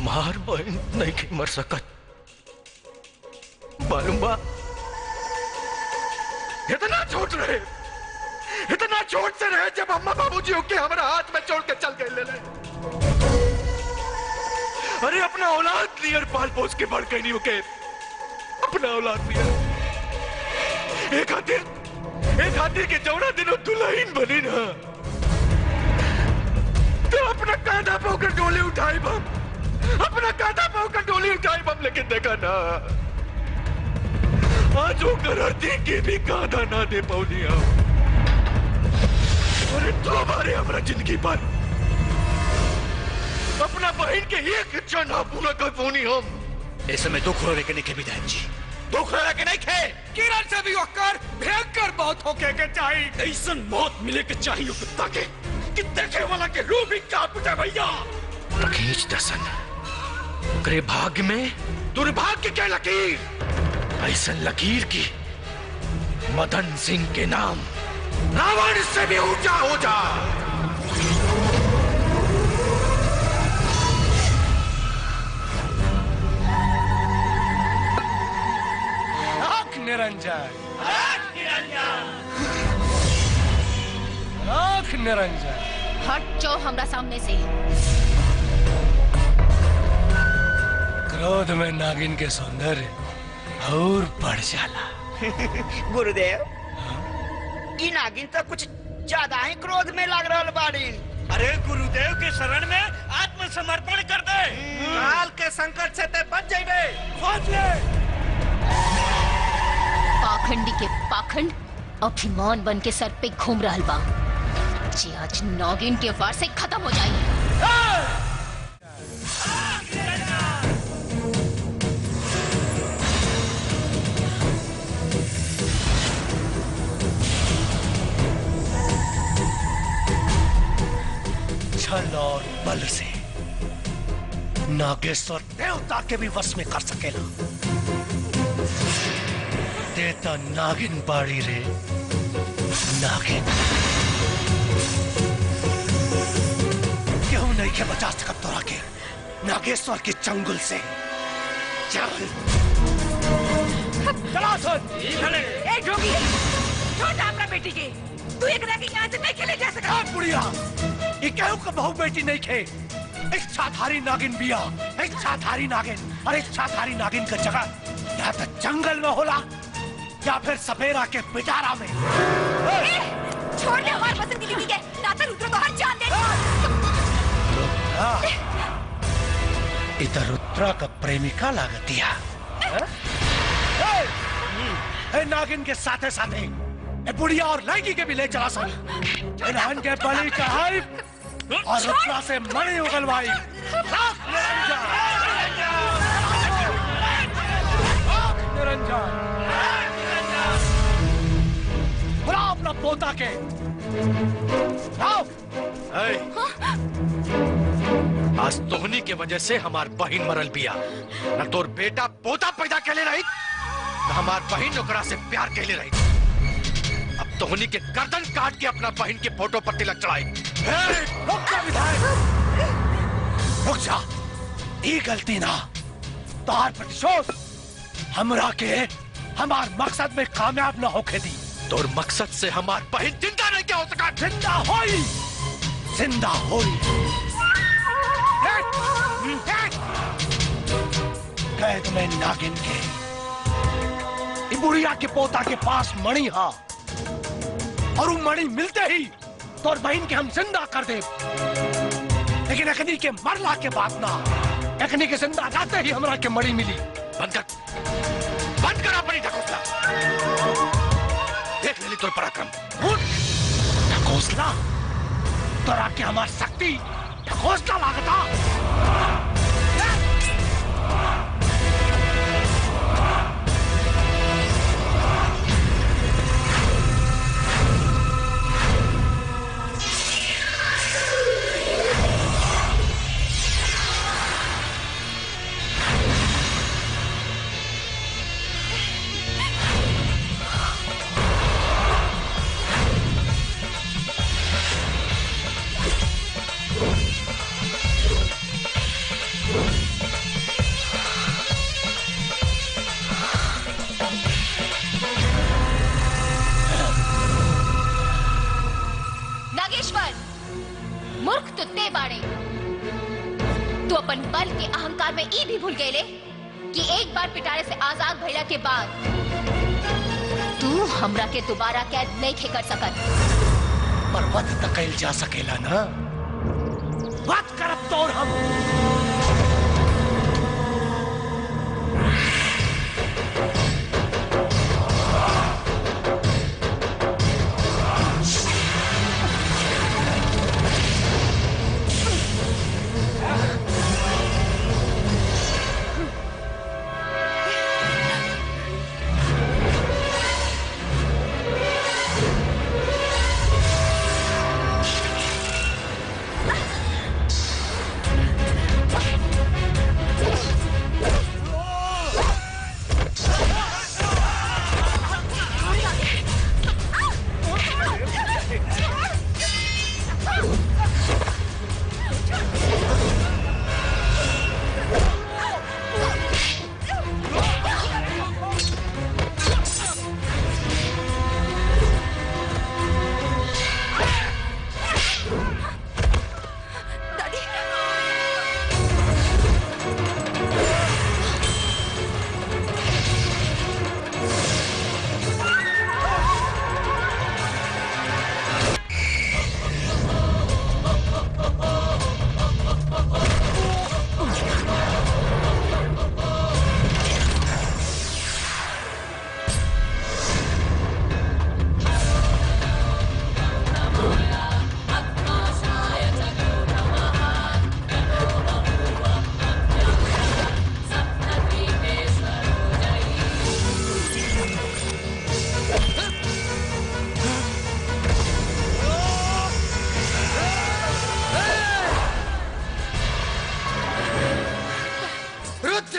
हमार बहन नहीं के मर सकत। मालूम बा इतना छोट रहे, इतना छोट से रहे जब अम्मा बाबूजी होके हमारा हाथ में छोड़ के चल गए ले। अरे अपना औलाद लियर पाल पोस के बढ़ गई नहीं होके, अपना औलाद लियर एक खातिर के जौना दिनों दुल्हन बनी ना तो अपना कांधा पोकर डोली उठाई बम, अपना कांधा पोकर डोली उठाई बम, लेकिन देखा ना आज होकर हरती के भी कांधा ना दे पौनी हम। अरे तो हमारे हमारा जिंदगी पर अपना बहन के एक इच्छा ना पूरा कर पौनी हम। ऐसे में दुख रो के नहीं खे विधायक जी, दुख रो के नहीं खे। किरण से भी होकर भयंकर मौत होके के चाहिए, ऐसा मौत मिले के चाहिए कुत्ता के कि देखे वाला के रूह भी कांप उठे भैया। लकीर दर्शन करे भाग्य में दुर्भाग्य के लकीर, ऐसा लकीर की मदन सिंह के नाम रावण से भी ऊंचा हो जा। आंख निरंजन, आंख निरंजन, हट जाओ हमरा सामने से। क्रोध में नागिन के सौंदर्य और बढ़ जाला। गुरुदेव की नागिन तो कुछ ज्यादा ही क्रोध में लग रहा बाड़ी। अरे गुरुदेव के शरण में आत्मसमर्पण कर दे, काल के संकट से ते बच जाइबे। खोज ले। पाखंडी के पाखंड अभिमान बन के सर पे घूम रहा बा, जे आज नागिन के वार से खत्म हो जाए। छल और बल से नागेश्वर देवता के भी वश में कर सकेला। देता नागिन बाड़ी रे नागिन, क्यों नहीं के बचा सकत तोरा के नागेश्वर के चंगुल से। चल चला सुन। ए जोगी, छोड़ अपना बेटी के, तू एक रह के यहाँ से नहीं खेले जा सकता। बुढ़िया ये कहूँ का बहू बेटी नहीं खे, इच्छाधारी नागिन बिया, इच्छाधारी नागिन। और इच्छाधारी नागिन का जगह या तो जंगल में होला या फिर सपेरा के पिटारा में। छोड़ दे हमारे पसंद की बीवी के, ना तो रुद्र को हर जान दे। इधर रुद्रा का प्रेमिका लागत दिया। नागिन के साथे साथे बुढ़िया और लड़की के भी ले चला सन, इन्हान के बलि चढ़ाई और रुद्रा से मणि उगलवाई। निरंजन बुला अपना पोता के। आज तोहनी के वजह से हमार बहन मरल बिया, न तोर बेटा पोता पैदा कैले रही न हमार बहन ओकरा से प्यार कैले रही। अब तोहनी के गर्दन काट के अपना बहन के फोटो पर तिलक चढ़ाई। रुक जा विधायक, रुक जा। ये गलती ना तार प्रतिशोध हमरा के हमार मकसद में कामयाब ना होके दी। तोर मकसद से हमार बहन जिंदा नहीं क्या हो सका? जिंदा होई, जिंदा होई। कैद में नागिन के बुढ़िया के पोता के पास मणि हा, और वो मणि मिलते ही तोर बहन के हम जिंदा कर दे। लेकिन अखनी के मरला के बाद ना, अखनी के जिंदा रहते ही हमरा के मणि मिली। बंद कर अपनी ढकोसला। देख लेली तोर पराक्रम। ढकोसला तोरा के हमार शक्ति ढकोसला लागता। तो ते बाड़े। तू अपन बल के अहंकार में ई भी भूल गए कि एक बार पिटारे से आजाद भइला के बाद तू हमरा के दोबारा कैद नहीं खे कर सकत। पर वध तक कैल जा सकेला ना, वध करब तोड़ हम।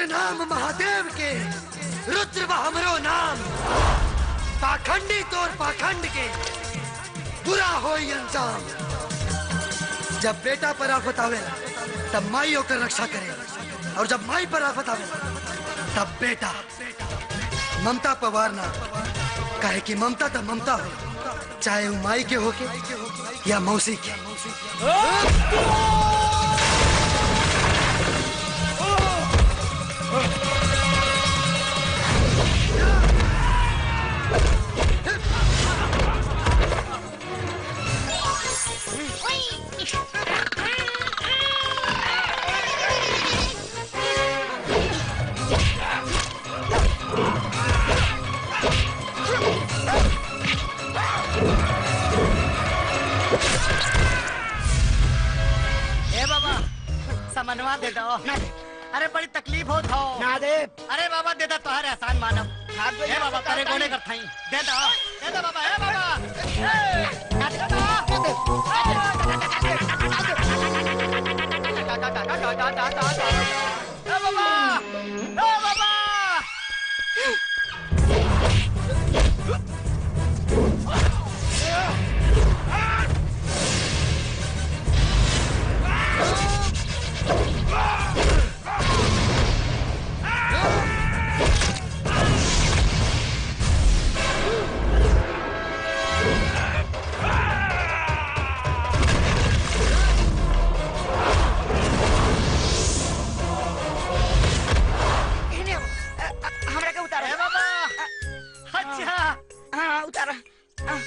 नाम महादेव के रुद्र व हमरो नाम, पाखंडी तोर पाखंड के बुरा हो अंजाम। जब बेटा पर आफत आवे तब माई होकर रक्षा करे, और जब माई पर आफत आवे तब बेटा ममता पवार ना कहे कि ममता तो ममता हो, चाहे वो माई के होके या मौसी के। समनवा दे दो। अरे बड़ी तकलीफ हो था ना दे। अरे बाबा दे दो, तुम्हारे एहसान मानव। हे बाबा तेरे गोने कर थाई दे दो बाबा। हे बाबा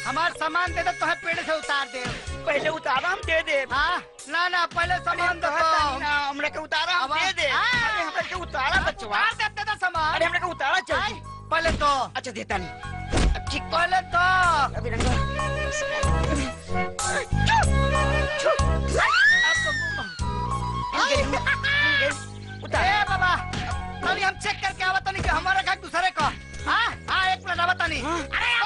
हमार सामान दे दो, तो पेड़ से उतार दे। पहले उतारा हम दे दे। हाँ ना पहले सामान दो। हमने के उतारा हम दे दे। अरे हमने के उतारा बचवा। दे दो सामान। अरे हमने के उतारा चाहिए। पहले तो अच्छा देता नहीं। ठीक पहले तो अभी रंगा। उतारे बाबा। अभी हम चेक करके आवता नहीं कि हमारा का दूसरे को। हाँ एक मिनट आवता नहीं। अरे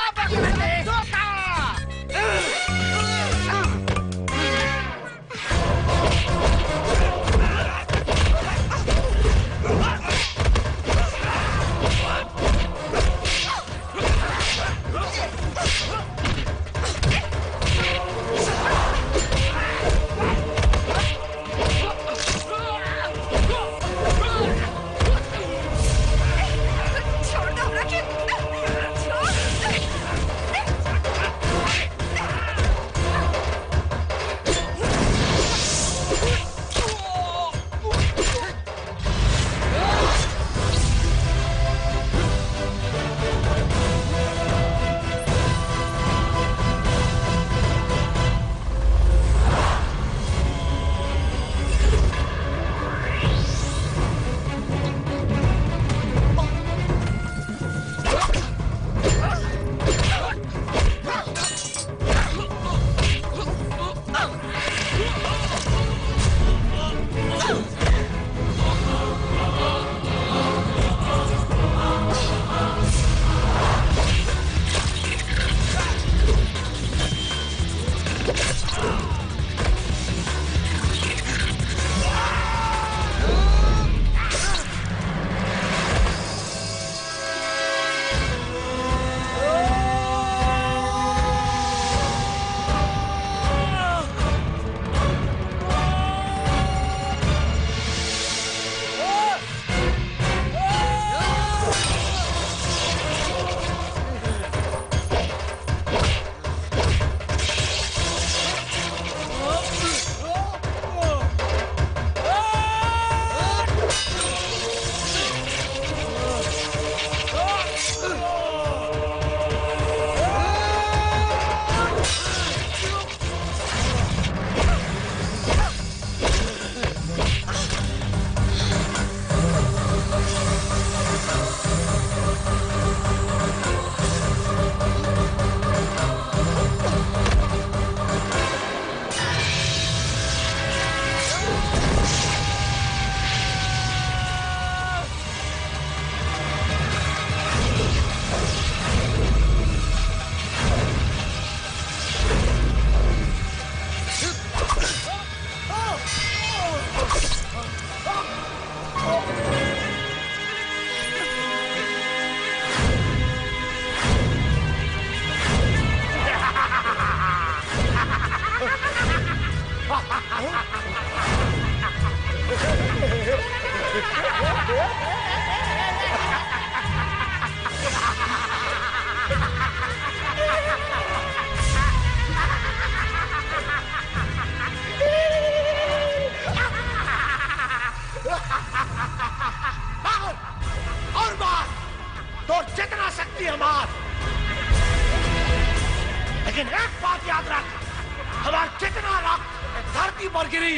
धरती पर गिरी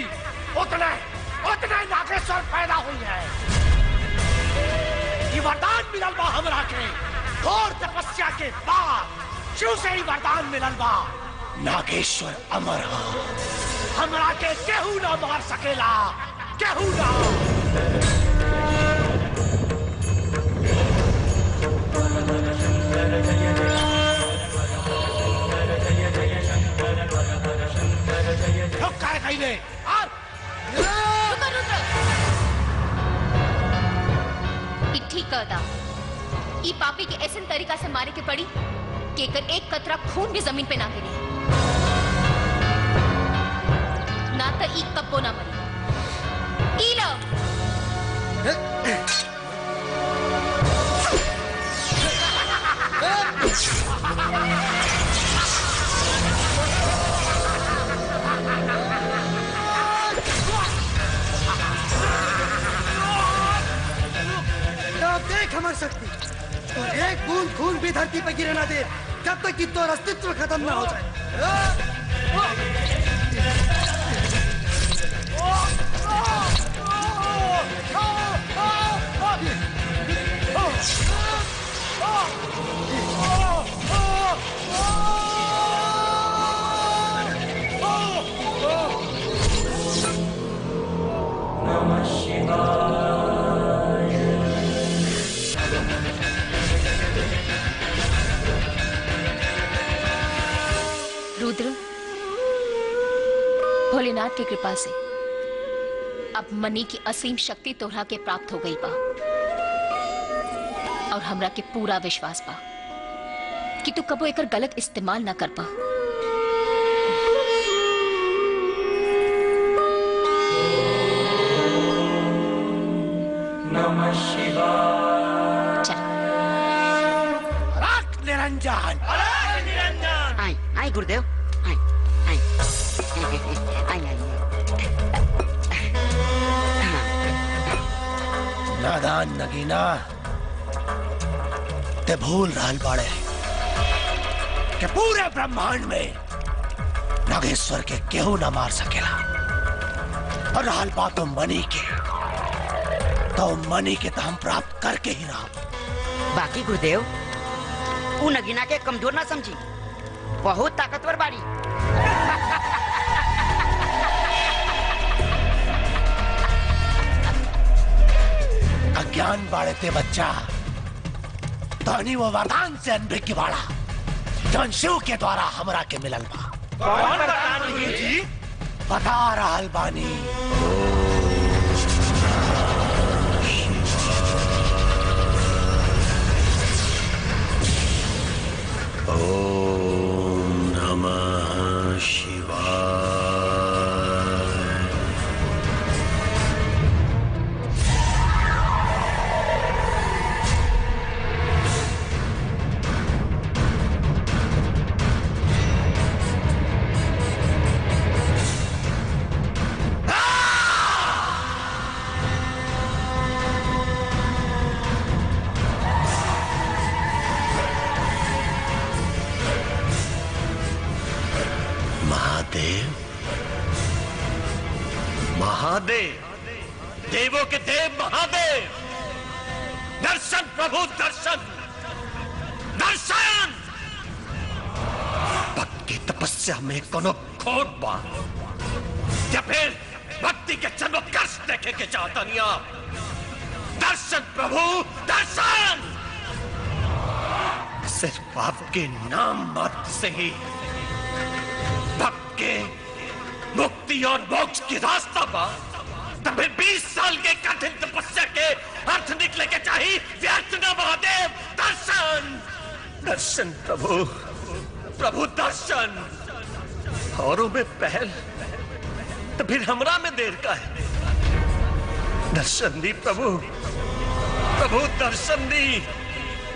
उतने उतने नागेश्वर पैदा हुई है। ये वरदान मिलल बा हमरा के घोर तपस्या के बाद शिव से ही वरदान मिलल बा। नागेश्वर अमर हा, हमरा के केहू ना मार सकेला, केहू ना। काय कही ने ठीक कहता ई पापी के ऐसे तरीका से मारे के पड़ी कि एकर एक कतरा खून भी जमीन पे ना गिरे, ना तो ई कब्बो ना मरी। ई लो देख हमारी शक्ति और एक बूंद खून भी धरती पे गिरे ना दे जब तक कि तोर अस्तित्व खत्म ना हो जाए। नमः शिवाय। रुद्र, भोलेनाथ की कृपा से अब मनी की असीम शक्ति तोहरा के प्राप्त हो गई बा और हमरा के पूरा विश्वास बा कि तू कबो एकर गलत इस्तेमाल ना कर पा। नमः शिवाय। चल राख निरंजन। आई आई गुरुदेव आई आई आई आई नादान नगीना ते भूल रहल बाड़े कि पूरे ब्रह्मांड में नागेश्वर के केहू ना मार सकेला। और रहल बात मणि के, तो मणि के तो हम प्राप्त करके ही रहा। बाकी गुरुदेव उ नगीना के कमजोर ना समझी, बहुत ताकतवर बाड़ी। अज्ञान बाड़े ते बच्चा, तनी वो वरदान से अनभिज्ञ बाड़ा जौन शिव के द्वारा हमरा के मिलल बा। कौन वरदान जी? बता रहल बानी। ओम नमः शिवाय। महादेव, देवों के देव महादेव, दर्शन प्रभु दर्शन, दर्शन। भक्त की तपस्या में कोनो खोट बा या फिर भक्ति के चमत्कार देखे के चाहतनी आप? दर्शन प्रभु दर्शन। सिर्फ आपके नाम मात्र से ही भक्त के मुक्ति और मोक्ष की रास्ता पा। तब 20 साल के कठिन तपस्या के अर्थ निकले के चाहिए। व्यर्थ न महादेव। दर्शन दर्शन प्रभु प्रभु दर्शन। औरों में पहल तो फिर हमरा में देर का है। दर्शन दी प्रभु प्रभु दर्शन दी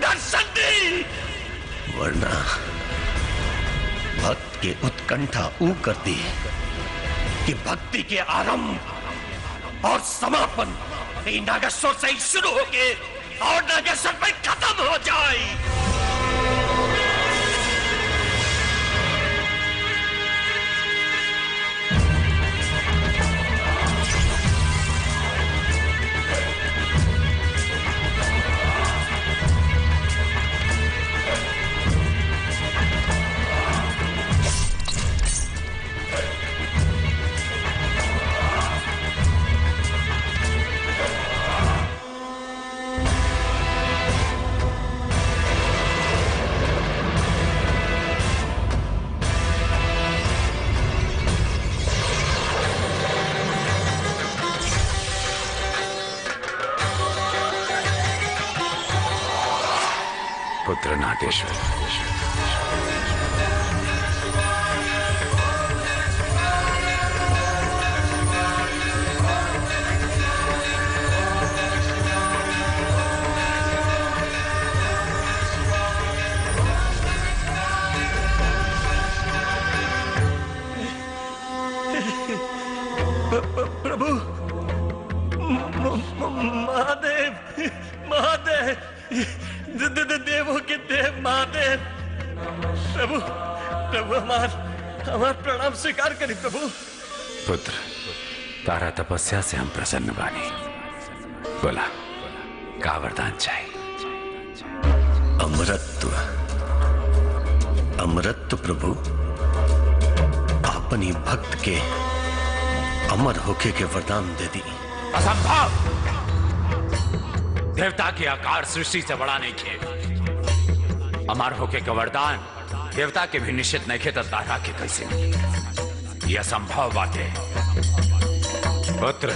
दर्शन दी, वरना भक्त के उत्कंठा ऊ करती है कि भक्ति के आरंभ और समापन नागेश्वर से ही शुरू होके और नागेश्वर पे खत्म हो जाए। पुत्र नागेश्वर। प्रभु महादेव महादेव देवों के देव महादेव प्रभु प्रभु हमार प्रणाम स्वीकार करी प्रभु। पुत्र तारा तपस्या से हम प्रसन्न बानी। बोला का वरदान चाहिए? अमरत्व अमरत्व प्रभु अपनी भक्त के अमर होके के वरदान दे दी। असंभव! देवता के आकार सृष्टि से बड़ा नहीं खे। अमर होके का वरदान देवता के भी निश्चित नहीं खे तो तारा के कैसे मिली? यह असंभव बात है। पुत्र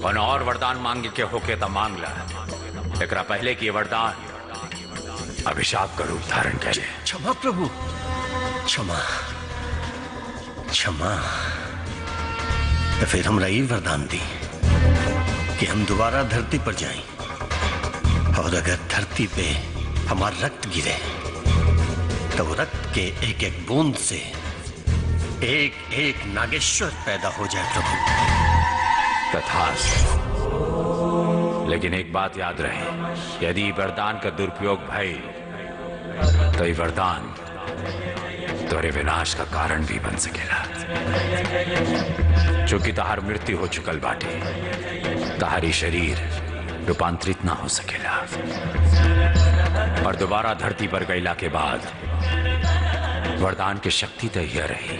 कौन और वरदान मांगे के होके तो मांग ला, एकरा पहले की वरदान अभिशाप का रूप धारण करे। क्षमा प्रभु, क्षमा क्षमा। तो फिर हमरा ये वरदान दी कि हम दोबारा धरती पर जाएं और अगर धरती पे हमारा रक्त गिरे तो वो रक्त के एक एक बूंद से एक एक नागेश्वर पैदा हो जाए प्रभु। तथास्तु। लेकिन एक बात याद रहे, यदि वरदान का दुरुपयोग भई तो ये वरदान तोरे विनाश का कारण भी बन सकेला। चूंकि तहार मृत्यु हो चुकल बाटे, तहारी शरीर रूपांतरित ना हो सकेला और दोबारा धरती पर गईला के बाद वरदान की शक्ति तो यह रही,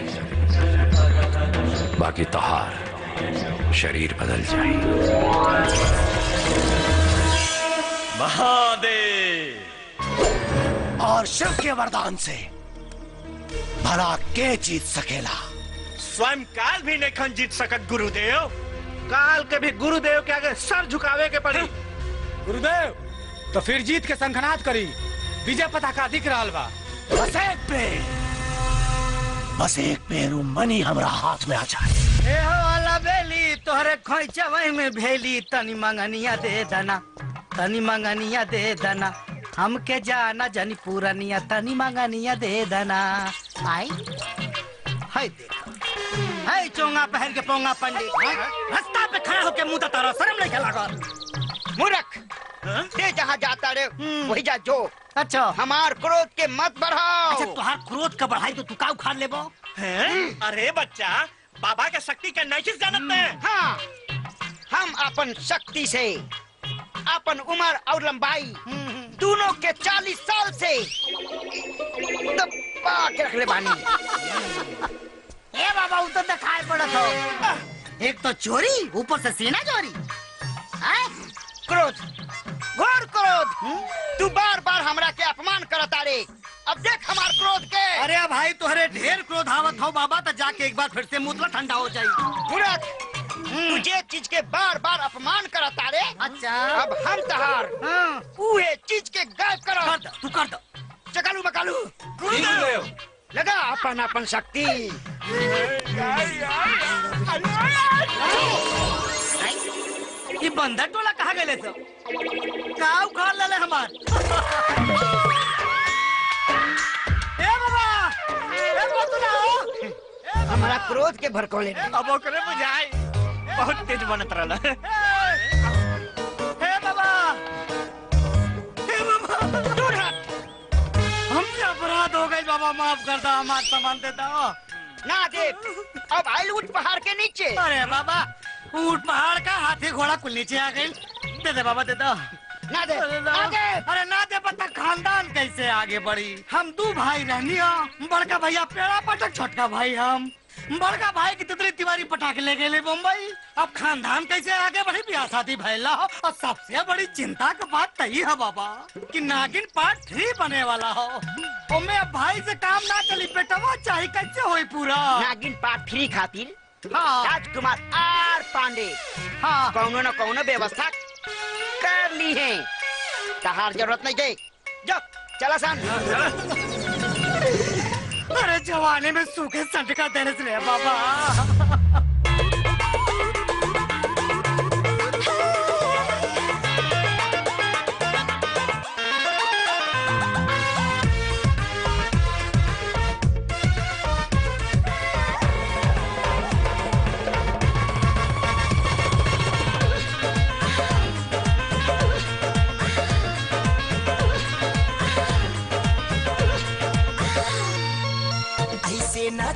बाकी तहार शरीर बदल जाए। महादेव और शिव के वरदान से भला के जीत सकेला? स्वयं काल भी नहीं जीत सकत गुरुदेव। काल के भी गुरुदेव के आगे सर झुकावे के पड़ी। गुरुदेव तो फिर जीत के संखनाद करी, विजय पताका दिख रहा बा। बस एक पेड़ मनी हमरा हाथ में आ जाए। ए हो वाला बेली तोहरे खोइचवई में भेली, तनी मंगनिया दे दना, तनी मंगनिया दे दना, हमके जाना जनी पूरनिया, तनी मंगनिया दे दना। आई हाय देख, हाय चोंगा पहन के पोंगा पंडित रास्ता पे खड़ा होके मुंह तारा, शर्म नहीं लागल? मूर्ख, ते जहाँ जाता रे वही जा जो। अच्छा हमार क्रोध के मत बढ़ाओ। अच्छा तुहार क्रोध का बढ़ाई तो तू का उखाड़ लेबो? अरे बच्चा, बाबा के शक्ति के नहीं जानते हैं। हाँ, हम अपन शक्ति से अपन उम्र और लंबाई दोनों के 40 साल से दबा के रख ले बानी। ए बाबा वो तो दिखाई पड़ा था, एक तो चोरी ऊपर से सीना चोरी। क्रोध, घोर क्रोध। तू बार बार हमरा के अपमान करता रे। अब देख हमार क्रोध के। अरे भाई तुहरे ढेर क्रोध आवत हो बाबा, तो जाके एक बार फिर से मुतला ठंडा हो जाई। मूर्ख, तुझे चीज के बार बार अपमान करता रे। अच्छा अब हम तहार उहे चीज के गायब करो। कर दो, तू कर दो। चकालू मकालू गुरुदेव लगा अपन अपन शक्ति। ये बंदर टोला कहाँ गए सब? का उखाड़ ले हमार? ए बाबा, ए बाबा हमारा क्रोध के भड़कौले। अब ओकरे बुझाई बहुत तेज बनत रहला। हे बाबा, दूर हट। हमसे अपराध हो गई बाबा, माफ कर दो, हमारा सामान दे दो। ना दे, अब आइल ऊंट पहाड़ के नीचे। अरे बाबा, ऊंट पहाड़ का, हाथी घोड़ा कुल नीचे आ गई। दे दे बाबा, दे दो। ना दे, ना दे। अरे ना दे पता खानदान कैसे आगे बढ़ी? हम दो भाई रहनी हो, बड़का भैया पेड़ा पटक, छोटका भाई हम। बड़का भाई की तितली तिवारी पटाखे ले गए मुंबई। अब खानदान कैसे आगे बढ़ी? ब्याह शादी भैला हो, और सबसे बड़ी चिंता की बात तही है बाबा कि नागिन पार्ट 3 बने वाला हो। ओमे अब भाई से काम ना चली, बेटवा चाहे कैसे होई पूरा? नागिन पार्ट 3 खातिर हाँ राजकुमार आर पांडे हाँ कौनो न कौनो व्यवस्था कर ली है। तहार जरूरत नहीं है। जो चला सन। अरे जवानी में सूखे संट का दर्द रे बाबा।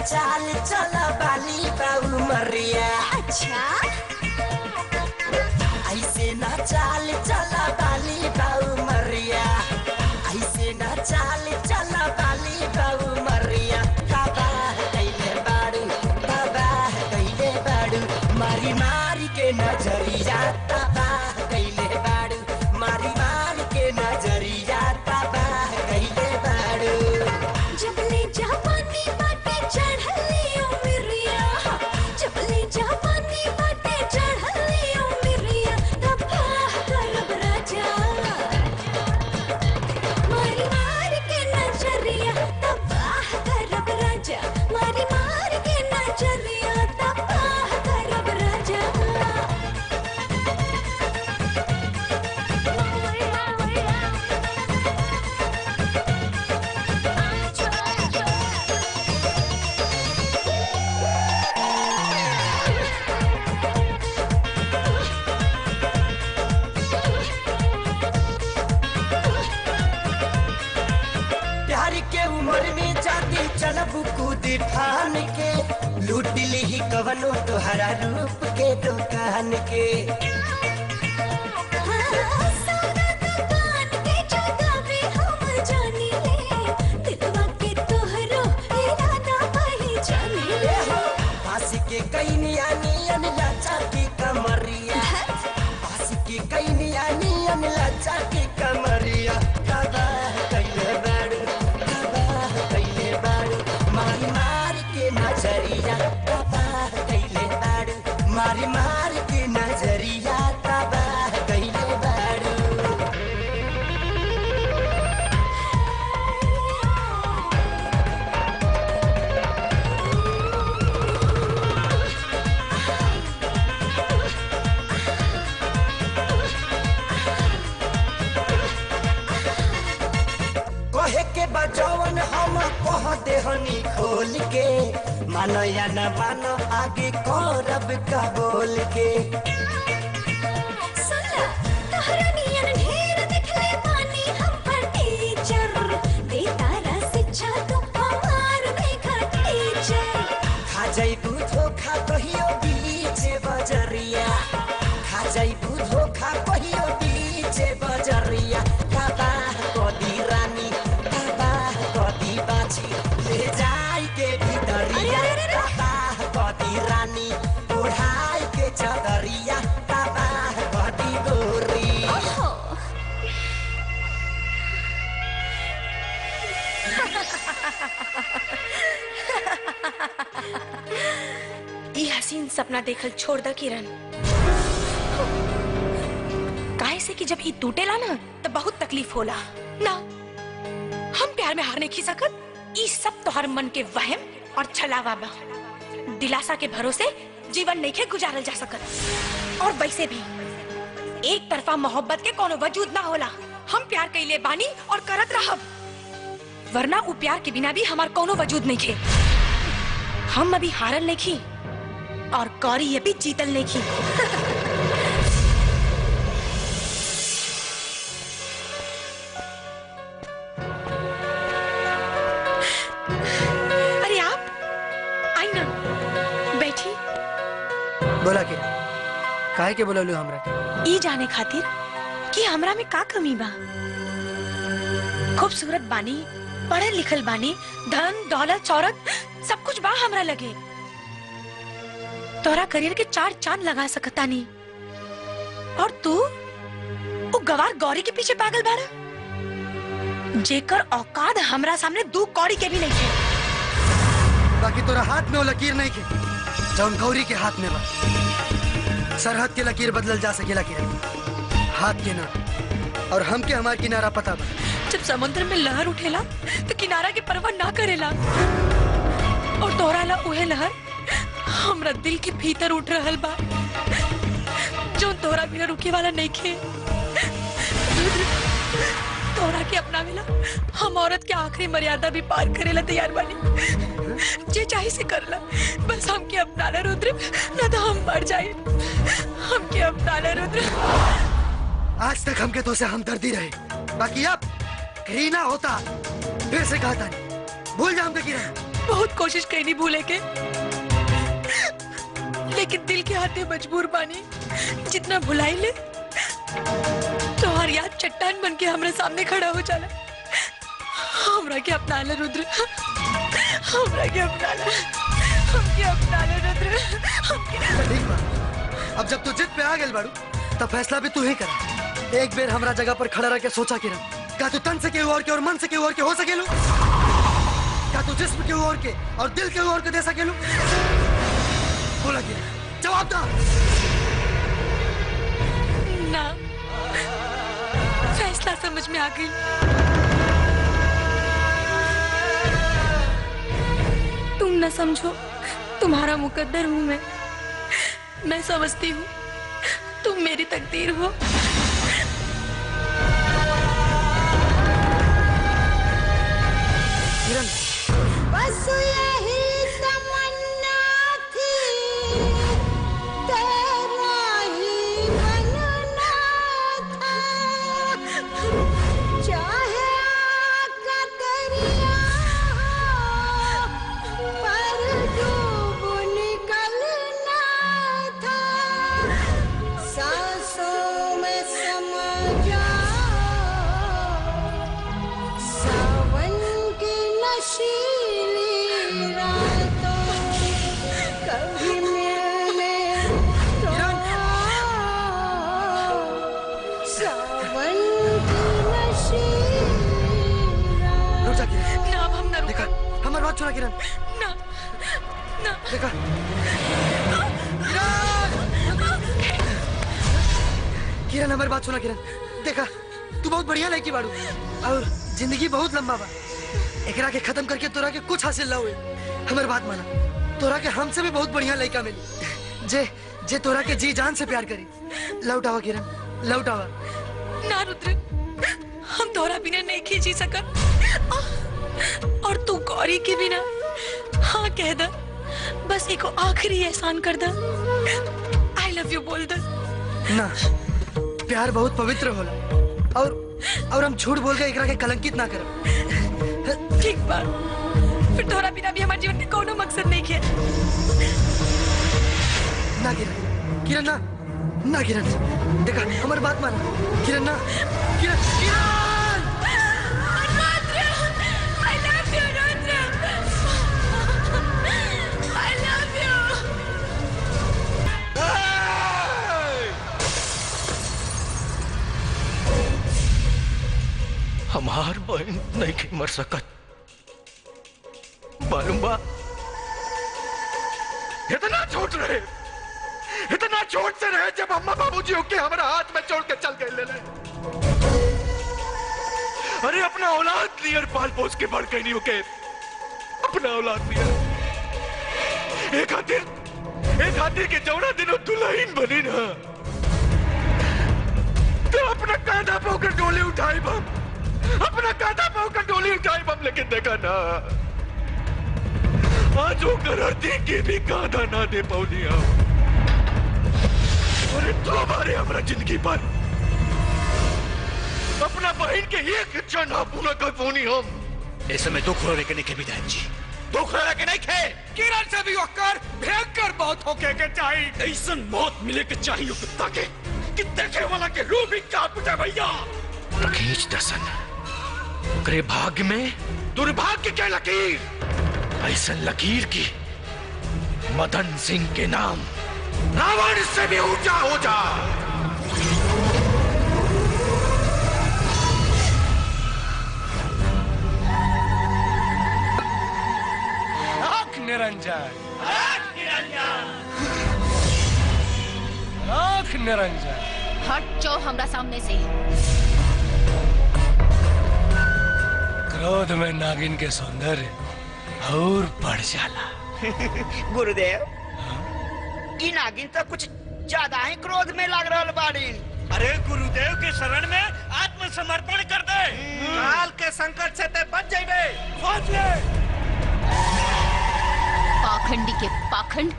चाल चला बाली बाबू मरिया। अच्छा ऐसे ना चाल चला बाली बाबू मरिया, ऐसे ना चाल चला बाली बाबू मरिया। बाबा कैले बाड़ू, बाबा कैले बाड़ू, मारी मारी के नजरिया। बाबा कैले बाड़ू, मारी मारी के नजरिया। बाबा कैले बाड़ू। जबले जवानी बाटे चढ़ले उमरिया, जबले जवानी बाटे चढ़ले उमरिया। तबा करब राजा मारी मार के नजरिया। तबा करब राजा मारी मार के नजरिया। तबा करब राजा। प्यार के उम्र में जाती चलब कूद ठान के, लूट ली ही कवनो तोहरा रूप के दुकान के। सारा दुकान के जगावे हम जानी ले, दिलवा के तोहरो इरादा पहचानी ले। पास के कई नियानियन लाचा की कमरिया, पास के कई नियानियन लाचा की कमरिया। बाबा कैले बाड़ू, बाबा कैले बाड़ू, मारी मारी के नजरिया। बाबा कैले बाड़ू, मारी मारी के नजरिया। बाबा कैले बाड़ू। कहे के बजवन हम कह देहनी खोल के, मानो या न मानो आगे करब का बोल के। सुनला तोहरा नियन ढेर दिखले पानी हम पर टीचर, देतारा शिक्षा तू हमार देखा टीचर। खा जाइबू धोखा कहियो बीच बजरिया, खा जाइबू धोखा कहियो बीच बजरिया। बाबा कदी रानी, बाबा कदी बाछी, ले जाई के भीतरिया। बाबा कदी रानी, उड़ाई के चदरिया। बाबा कदी गोरी। ये हसीन सपना देखल छोड़ द किरण। काहे से कि जब ये टूटेला ना तो बहुत तकलीफ होला ना। हम प्यार में हार नहीं खी सकत। ये सब तोहर मन के वहम और छलावा बा। दिलासा के भरोसे जीवन नहीं के गुजारल जा सकत। और वैसे भी एक तरफा मोहब्बत के कोनो वजूद ना होला। हम प्यार कइले बानी और करत रहब, वरना उ प्यार के बिना भी हमार कोनो वजूद नहीं खे। हम अभी हारल नहीं खी और कौरी ये भी जीतल नहीं खी। अरे आप आई ना, बैठी। बोला के काहे के बोललू हमरा के? ई जाने खातिर कि हमरा में का कमी बा। खूबसूरत बानी, पढ़ल लिखल बानी, धन दौलत शौहरत सब कुछ बा हमरा लगे। तोरा करियर के 4 चांद लगा सकता नहीं। और तू वो गवार गौरी के पीछे पागल बाड़ा, जेकर औकात हमरा सामने 2 कौड़ी के भी नहीं थे। बाकी तोरा हाथ में वो लकीर नहीं के जौन गौरी के हाथ में बा। सरहद के लकीर बदलल जा सकेला के, हाथ के ना। और हमके हमार किनारा पता बा। जब समुद्र में लहर उठेला तो किनारा के परवाह ना करेला और तोहरा ला उहे लहर हमरा दिल के भीतर उठ रहल बा जो तोहरा बिना रुके वाला नहीं खे। तोहरा के अपना मिला हम औरत के आखिरी मर्यादा भी पार करेला तैयार बानी। जे चाहे से करला, बस हमके अपना ले रुद्र, न तो हम मर जाए। हमके अपना ले रुद्र। आज तक हमके तो से हमदर्दी रहे, बाकी अब घृणा होता। फिर से कहा था भूल जा हमके गिरा। बहुत कोशिश करी नहीं भूले के, लेकिन दिल के हाथे मजबूर बानी। जितना भुलाई ले तोहार याद चट्टान बन के हमारे सामने खड़ा हो जाला। हमरा के अपना ले रुद्र, हमरा के अपना ले, हमके अपना ले रुद्र, हमके। ठीक बा, अब जब तू जिद पे आ गए बाड़ू तब फैसला भी तू ही करा। एक बेर हमरा जगह पर खड़ा रह के सोचा किरण, क्या तू तन से केहू और के और मन से केहू और के हो सकेलू? क्या तू जिस्म केहू और के और दिल केहू और के दे सकेलू? बोला किरण, जवाब दा। ना, फैसला समझ में आ गई। तुम न समझो, तुम्हारा मुकद्दर हूँ मैं समझती हूँ तुम मेरी तकदीर हो। किरण, बस यही तमन्ना थी, तेरा ही बनना था। चाहे आका दरिया पर डूब निकलना था। सांसों में समा जाओ, सावन की नशीली रातों, कभी मिलने तो आओ। सावन की नशीली रुक जा किरण। ना, अब हम ना रुका। हमारी बात सुना किरण। ना, ना। देखा किरण, हमारी बात सुना किरण। देखा तू बहुत बढ़िया लड़की बाड़ू और जिंदगी बहुत लंबा बा। एकरा के खत्म करके तोरा के कुछ हासिल ना हुए। हमारी बात माना, तोरा के हमसे भी बहुत बढ़िया लड़का मिली जे जे तोरा के जी जान से प्यार करी। लौट आवा किरण, लौट आवा। ना रुद्र, हम तोहरा बिना नहीं खींची सकत। और तू गौरी के बिना हाँ कह द, बस एको आखिरी एहसान कर द। आई लव यू बोल द। ना, प्यार बहुत पवित्र होला और हम झूठ बोल के एकरा के कलंकित ना करब। ठीक बा, फिर तोहरा बिना भी हमारे जीवन के कोनो मकसद नहीं है। ना किरण, किरण ना, ना किरण। देखा हमारी बात माना किरण। ना किरण, किरण। I love you, Rudra. I love you. हमार बहन नहीं के मर सकत, मालूम बा? इतना छोट रहे, इतना छोट से रहे जब अम्मा बाबूजी होके हमारा हाथ में छोड़ के चल गए ले। अरे अपना औलाद नियर पाल पोस के बढ़ गई नहीं होके, अपना औलाद नियर। एक हाथी के जौना दिनों दुल्हन बनी ना, तो अपना कांधा पोकर डोली उठाई बम, अपना कांधा पोकर डोली उठाई बम। लेकिन देखा ना, आज होकर हरती के भी कांधा ना दे पौनी। अरे तो हमारे हमारा जिंदगी पर अपना बहन के एक इच्छा ना पूरा कर पौनी हम। इस समय दुख रोने के नहीं खे विधायक जी, दुख रोने के नहीं खे। किरण से भी होकर भयंकर मौत होके के चाहिए। ऐसा मौत मिले के चाहिए कुत्ता के कि देखे वाला के रूह भी कांप उठे भैया। रखेश दसन, करे भाग्य में दुर्भाग्य के लकीर, ऐसा लकीर की मदन सिंह के नाम रावण से भी ऊंचा हो जा। निरंजन, आँख निरंजन, हट जाओ हमरा सामने से। क्रोध में नागिन के सौंदर्य और बढ़ जाला। गुरुदेव, ई नागिन तो कुछ ज्यादा ही क्रोध में लग रहा बाड़ी। अरे गुरुदेव के शरण में आत्मसमर्पण कर दे। काल के संकट से ते बच जाइबे। सोच ले। पाखंडी के पाखंड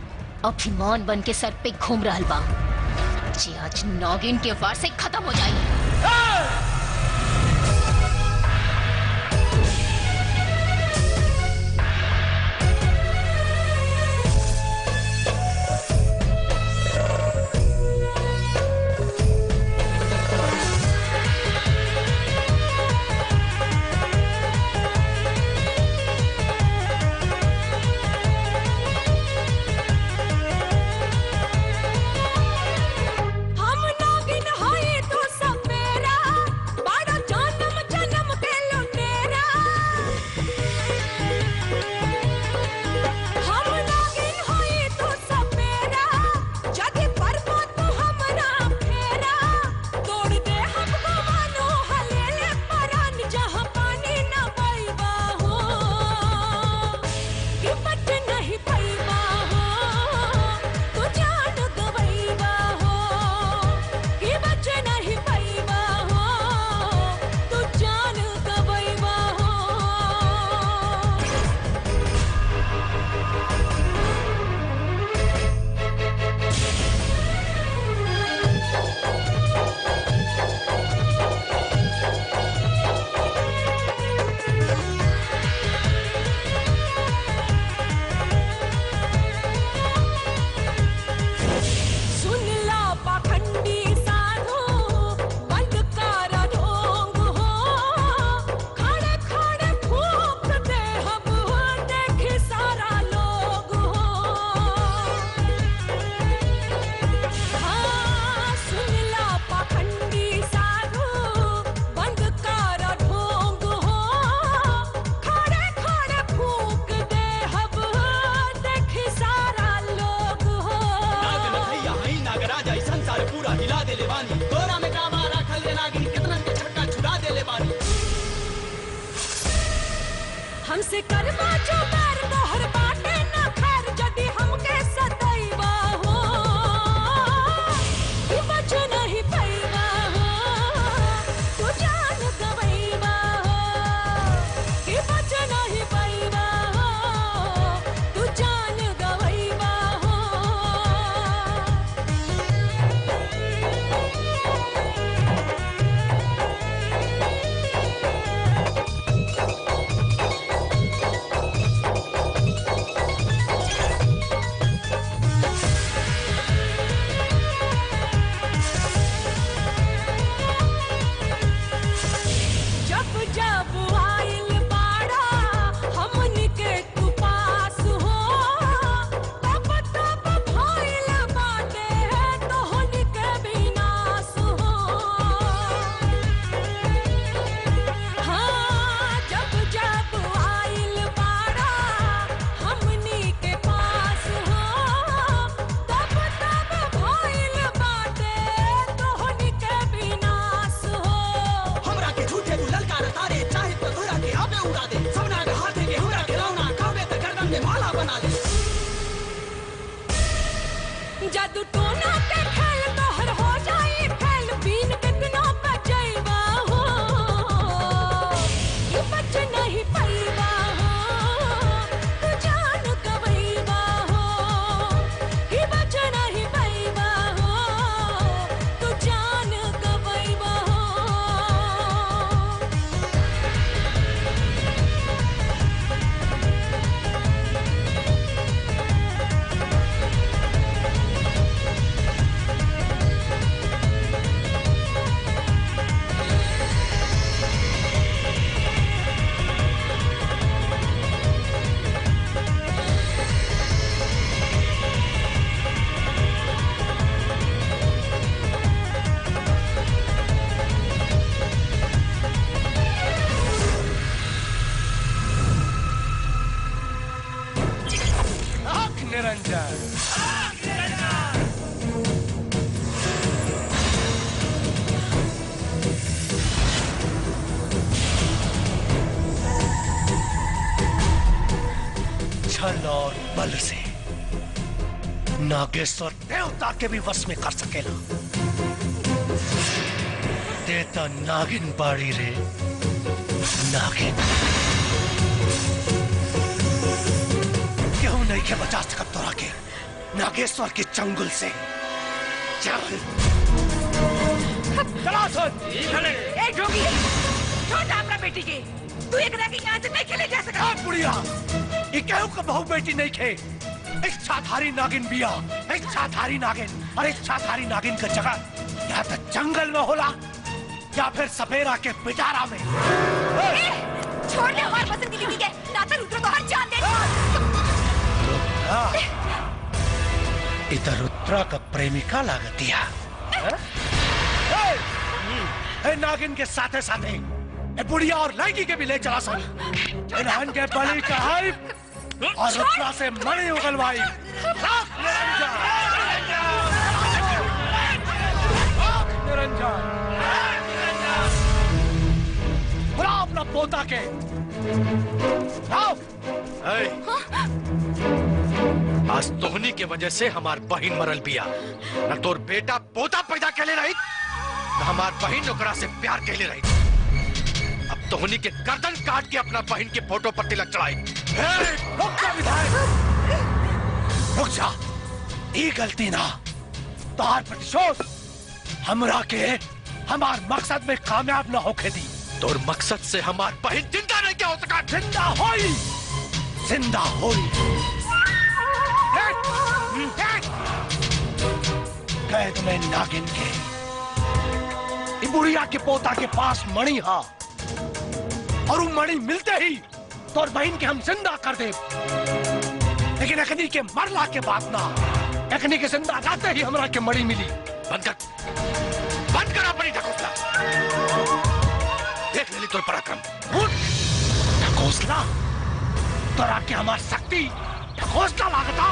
अभिमान बन के सर पे घूम रहल बा, जे आज नागिन के वार से खत्म हो जाए। हम नागिन हैं तो सपेरा, बड़ा जन्म जन्म के लुटेरा। हम नागिन हैं तो सपेरा, जदि परबो तू हमरा फेरा। तोड़ दे हमको मानो हलेले परान, जहाँ पानी न पैबा हो कि बच नहीं पैबा हो। तू जान गवैबा हो कि बच नहीं पैबा हो। तू जान गवैबा हो। सुन ला पाखंडी साधु, बंद कर ढोंग हो। खड़े खड़े फूंक दे हम हो, देखे सारा लोग हो। हाँ, सुन ला पाखंडी साधु, बंद कर ढोंग हो। खड़े खड़े फूंक दे हम हो, देखे सारा लोग हो। भैया हई नागराज आई संसार पूरा हिला देले बानी। तोरा में कामा राखल रे नागिन, कितनन के छक्का छुड़ा देले बानी। हमसे करवा जो बैर तोहर बाटे न खैर, जदि हमके सदैवा हो कि बच नहीं पैबा हो। तू जान गवैबा हो कि बच नहीं पैबा हो। तू जान गवैबा हो। जब जब आइल बाड़ा हमनी के तू पास हो, तब तब भइल बाटे तोहनी के विनाश हो। हाँ, जब जब आइल बाड़ा हमनी के पास हो, तब तब भइल बाटे तोहनी के विनाश हो। हमरा के झूठे तू ललकार तारे, चाहे तो तोरा के आबे उड़ा दे। सबना के हाथे के हमरा खिलौना, कहबे त गर्दन में माला बना दे। जादू टोना के खेल तोहर हो जाई फैल, बीन कितना बचैबा हो कि बच नहीं पैबा हो। तू जान गवैबा हो कि बच नहीं पैबा हो। तू जान गवैबा हो। निरंजन। और बल से नागेश्वर देवता के भी वश में कर सकेला। देता नागिन बाड़ी रे नागिन। क्यों नहीं के बचा सकत तोरा के नागेश्वर के चंगुल से। चल चला सुन। ए जोगी, छोड़ अपना बेटी के। तू एक रह के यहाँ से नहीं खेले जा सकता। बुढ़िया, ये क्यों का बहू बेटी नहीं खे? इच्छाधारी नागिन बिया, इच्छाधारी नागिन। और इच्छाधारी नागिन का जगह या तो जंगल में होला या फिर सपेरा के पिटारा में। छोड़ ले हमारे पसंद की बीवी के, ना तो रुद्र को हर जान दे। इधर रुद्रा का प्रेमिका लागत दिया। नागिन के साथे साथे बुढ़िया और लड़की के भी ले चला सन। इन्हन के बलि चढ़ाई और रुद्रा से मणि उगलवाई। निरंजन, बुला अपना पोता के। आज तोहनी के वजह से हमार बहन मरल बिया। न तोर बेटा पोता पैदा के ले रही, न हमार बहन ओकरा से प्यार के ले रही। अब तोहनी के गर्दन काट के अपना बहन के फोटो पर तिलक चढ़ाई। रुक जा विधायक, रुक जा। ये गलती ना तार प्रतिशोध हमरा के हमार मकसद में कामयाब न होके दी। तोर मकसद से हमार बहन जिंदा नहीं क्या हो सका? जिंदा होई, जिंदा होई। कैद में नागिन के बुढ़िया के पोता के पास मणि हा, और वो मणि मिलते ही तोर बहन के हम जिंदा कर दे। लेकिन अखनी के मरला के बाद ना, अखनी के जिंदा जाते ही हमरा के मणि मिली। बंद कर अपनी ढकोसला। देख ले तोर पराक्रम। ढकोसला तोरा के हमार शक्ति ढकोसला लागता।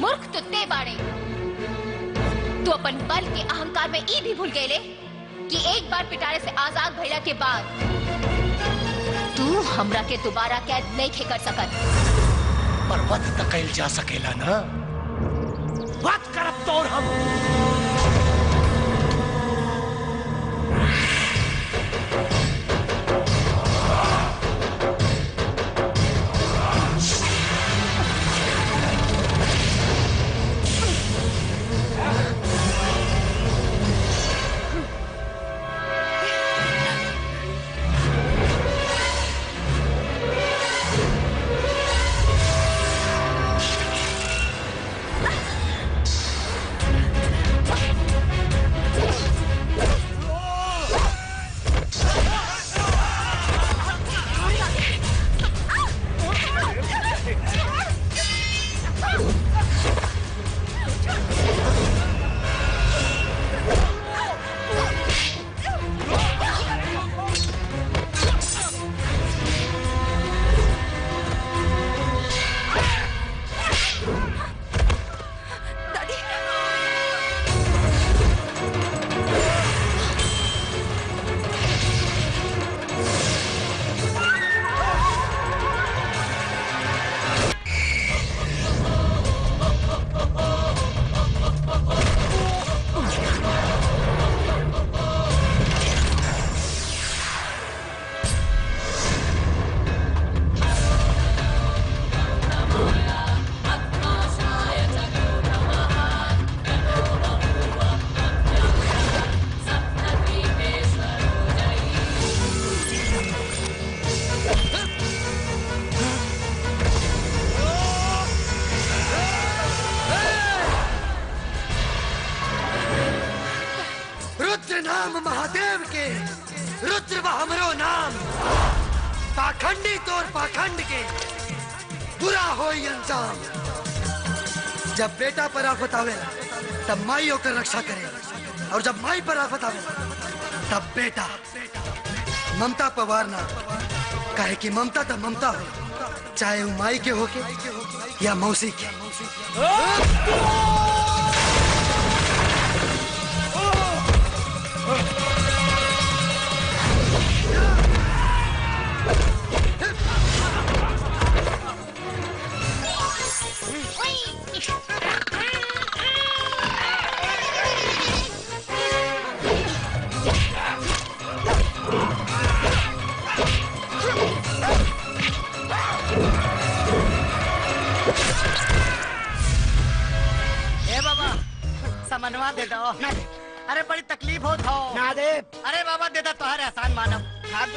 मूर्ख तुत्ते बाड़े। तू अपन बल के अहंकार में ई भी भूल गए कि एक बार पिटारे से आजाद भइला के बाद तू हमरा के दोबारा कैद नहीं खे कर सकत। पर वध तक कैल जा सकेला ना। वध करब तो हम। नाम महादेव के रुद्र बा हमरो नाम। पाखंडी तोर पाखंड के बुरा हो अंजाम। जब बेटा पर आफत आवे तब माई होकर रक्षा करे, और जब माई पर आफत आवे तब बेटा ममता पवारना। काहे कि ममता तो ममता हो, चाहे वो माई के होके या मौसी के। समनवा दे दो। अरे बड़ी तकलीफ हो था ना दे। अरे बाबा दे दो, तुम्हारे आसान मानव।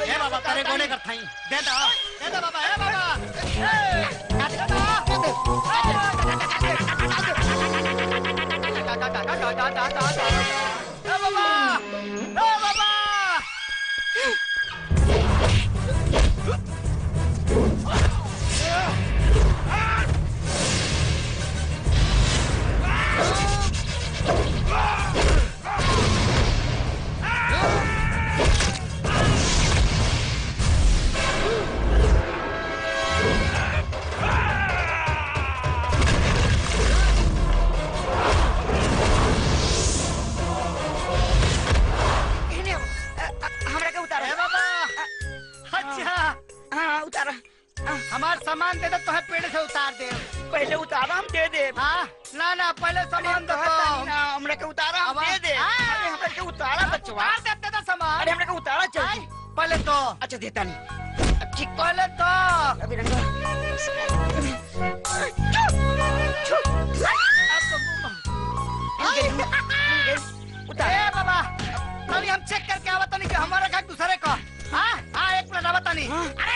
हे बाबा करे गोने कर थाई दे दो बाबा। हे बाबा हमार सामान दे दो, तो पेड़ से उतार दे। पहले उतारा हम दे दे। हाँ ना पहले सामान दो। हमरा के उतारा हम दे दे। अरे हमरा के उतारा बचवा दे दो सामान। अरे हमरा के उतारा चाहिए पहले तो। अच्छा देता नहीं। ठीक पहले तो। अभी रंगा उतार बाबा। तभी हम चेक करके आवत नहीं कि हमारा घर दूसरे को। हाँ एक मिनट आवत नहीं। अरे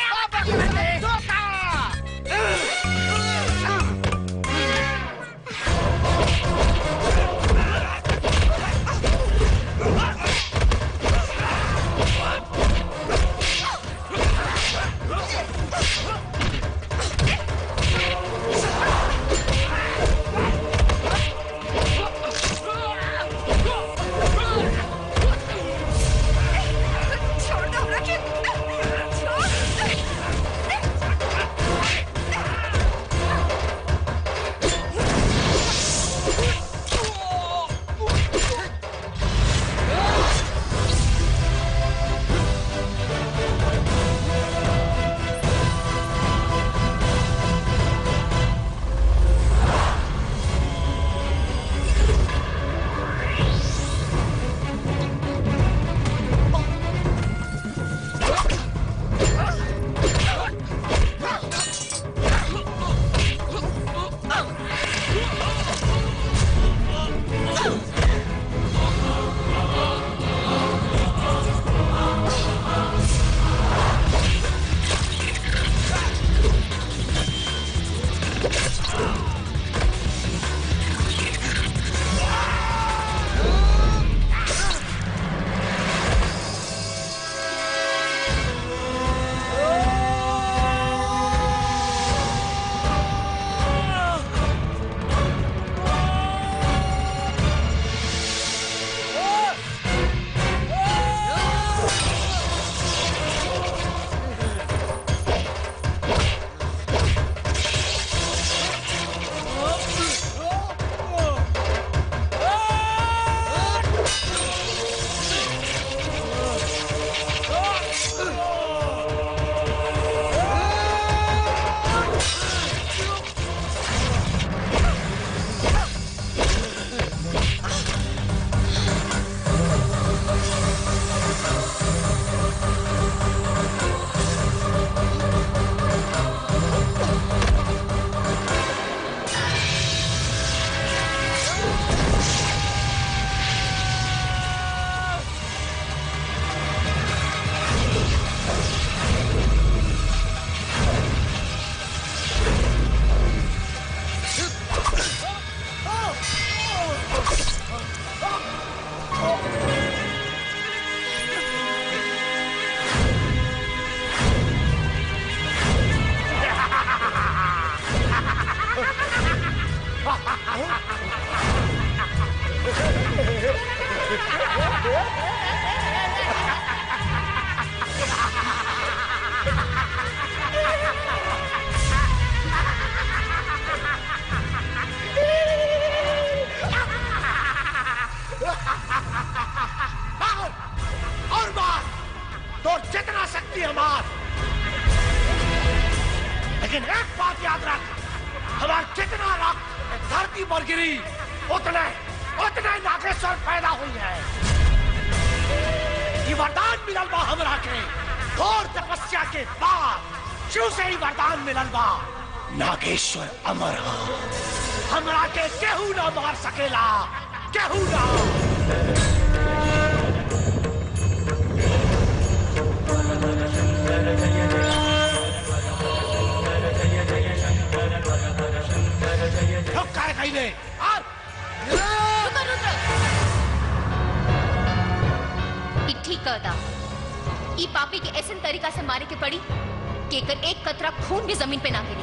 और मार, तो जितना शक्ति है मार। लेकिन एक बात याद रख, हमारा जितना रक्त धरती पर गिरी उतने नागेश्वर पैदा हुई है। ये वरदान मिलल बा हमरा के घोर तपस्या के बाद शिव से ही वरदान मिलल बा। नागेश्वर अमर हो, हमरा के केहू ना मार सकेला, केहू ना। ठीक कहता, ई पापी के ऐसे तरीका से मारे के पड़ी कि एकर एक कतरा खून भी जमीन पे ना गिरे,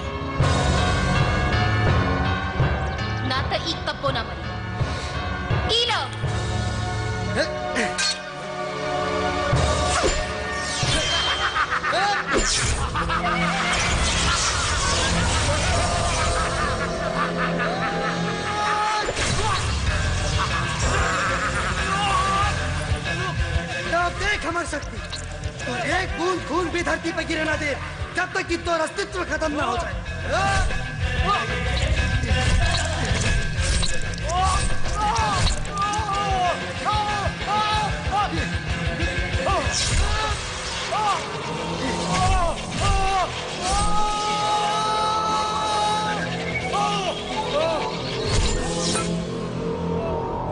ना तो ई कब्बो ना मरी। ई लो। देख हमारी शक्ति, और एक बूंद खून भी धरती पर गिरे ना दे जब तक कि तोर अस्तित्व खत्म ना हो जाए।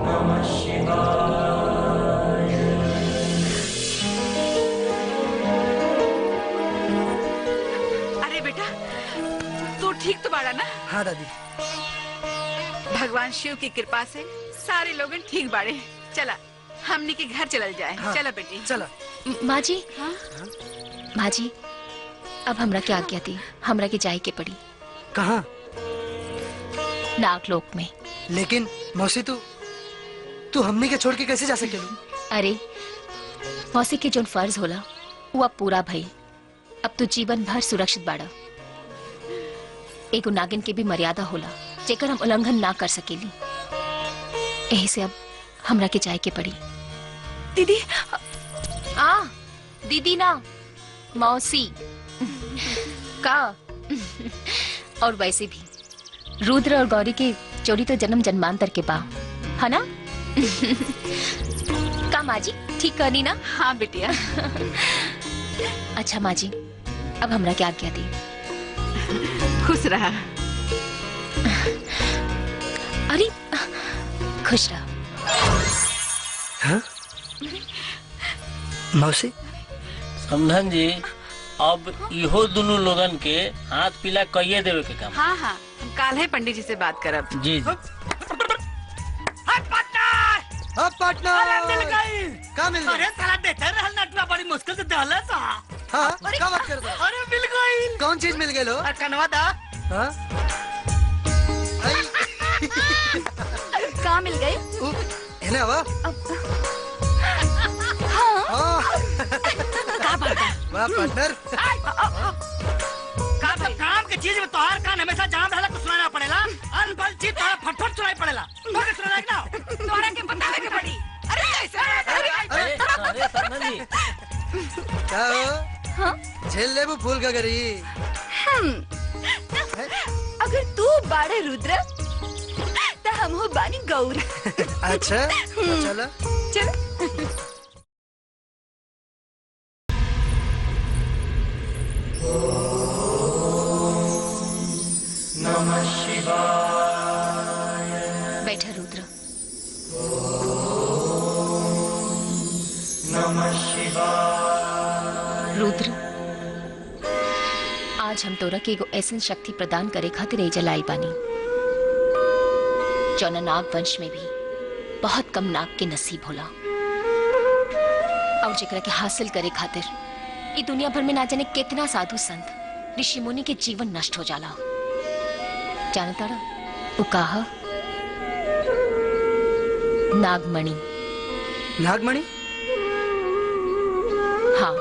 नमः शिवाय। ठीक तो बाड़ा ना? हाँ दादी। भगवान शिव की कृपा से सारे लोग ठीक बाड़े। चला हमनी के घर चल जाए। हाँ, चला बेटी चला। माँ जी, हाँ? माँ जी, अब हमरा क्या आज्ञा थी? हमरा की जाए के पड़ी। कहाँ? नागलोक में। लेकिन मौसी तू हमनी के छोड़ के कैसे जा सकेलू? अरे मौसी के जोन फर्ज होला वो अब पूरा भई। अब तू जीवन भर सुरक्षित बाड़ा। एगो नागिन के भी मर्यादा होला जेकर हम उल्लंघन ना कर सकेली। यही से अब हमरा के जाए के पड़ी। दीदी दीदी ना, मौसी का। और वैसे भी रुद्र और गौरी के जोड़ी तो जन्म जन्मांतर के बा, है ना? का माँ जी ठीक करनी ना? हाँ बिटिया। अच्छा माँ जी, अब हमरा क्या आज्ञा दी? खुश रहा। अरे खुश रहा। हाँ? मौसी समझन जी, अब इहो दोनों लोगन के हाथ पीला कहिए देवे के काम। हाँ हाँ, हम काल है पंडित जी से बात करब। जी जी। पार्टनर मिल गई। कहाँ मिल गई? अरे साला देते रहल नटवा बड़ी मुश्किल से दहला सा। हाँ, क्या बात कर रहे हो? अरे मिल गई। कौन चीज मिल गई लो? कनवा दा। हाँ? कहाँ मिल गई? है ना हाँ। क्या बात है? वाह पार्टनर। काम की चीज में तोहार कान हमेशा जाम रहला कुछ सुनाना पड़ेला। अनबल चीज तोहारा फटफट सुनाई पड़ेला। तोके सुनाना कि ना? तोहरा के बतावे के पड़ी। अरे कैसे? अरे समझन जी। क्या हो? हाँ? झेल ले वो फूल का गरी। अगर तू बाड़े रुद्र तो हम हो बानी गौरी। अच्छा चलो चल। नमः शिवाय। बैठा रुद्र। नमः शिवाय। रुद्र, आज हम तोरा के एगो ऐसन शक्ति प्रदान करे खातिर एजा लाई बानी जौना नाग वंश में भी बहुत कम नाग के नसीब होला, और जेकरा के हासिल करे खातिर ई दुनिया भर में ना जाने कितना साधु संत ऋषि मुनि के जीवन नष्ट हो जाला। जानता रहा वो कहा नागमणि। नागमणि? हाँ,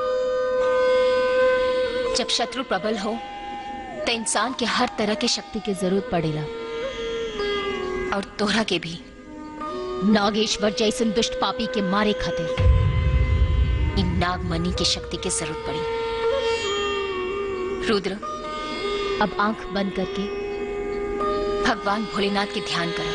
जब शत्रु प्रबल हो तो इंसान के हर तरह की शक्ति की जरूरत पड़ेला, और तोहरा के भी नागेश्वर जैसन दुष्ट पापी के मारे खातिर इन नागमणि की शक्ति की जरूरत पड़ी। रुद्र, अब आंख बंद करके भगवान भोलेनाथ के ध्यान करो।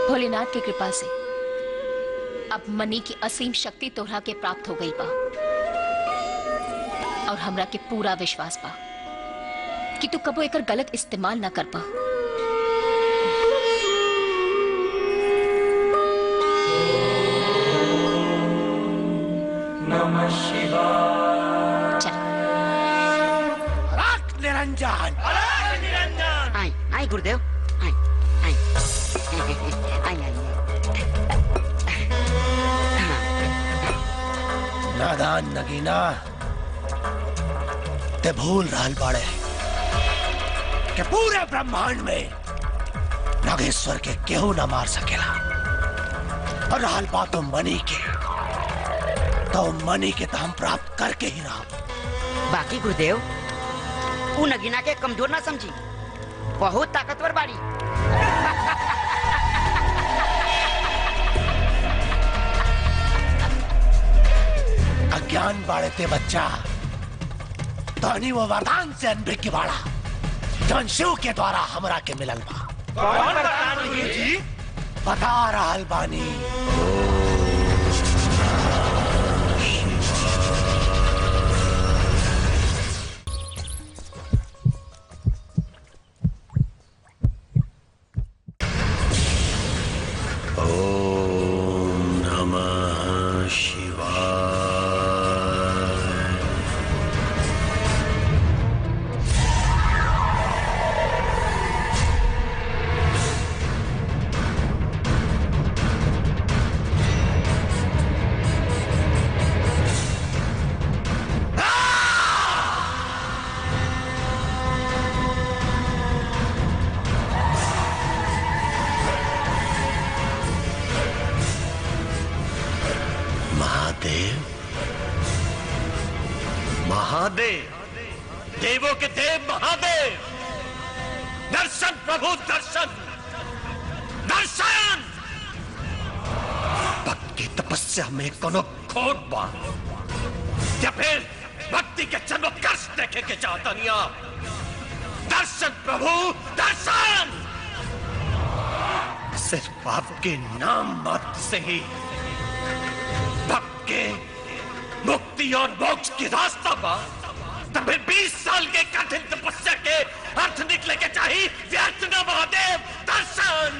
भोलेनाथ की कृपा से अब मनी की असीम शक्ति तोहरा के प्राप्त हो गई बा, और हमरा के पूरा विश्वास बा कि तू कबो एकर गलत इस्तेमाल ना कर पा। नमः शिवाय। रख निरंजन। आई आई गुरुदेव, आई आई आई आई। नादान नगीना, ते भूल रहल बाड़े कि पूरे ब्रह्मांड में नागेश्वर के केहू न मार सकेला, और रहल बात मणि के, तो मणि के तो हम प्राप्त करके ही रहा। बाकी गुरुदेव, वो नगीना के कमजोर ना समझी, बहुत ताकतवर बाड़ी। अज्ञान बाड़े ते बच्चा, धनी वो वरदान से अनभिज्ञ बाड़ा, जौन शिव के द्वारा हमरा के मिलल बा। कौन वरदान जी? बता रहल बानी। देवों के देव महादेव, दर्शन प्रभु दर्शन, दर्शन। भक्त की तपस्या में कोनो खोट बा, या फिर भक्ति के चमत्कार देखे के चाहतनिया? दर्शन प्रभु दर्शन। सिर्फ आपके नाम मात्र से ही भक्त के मुक्ति और मोक्ष की रास्ता बा। तभी 20 साल के कठिन तपस्या के अर्थ निकले के चाहिए। व्यर्थ न महादेव, दर्शन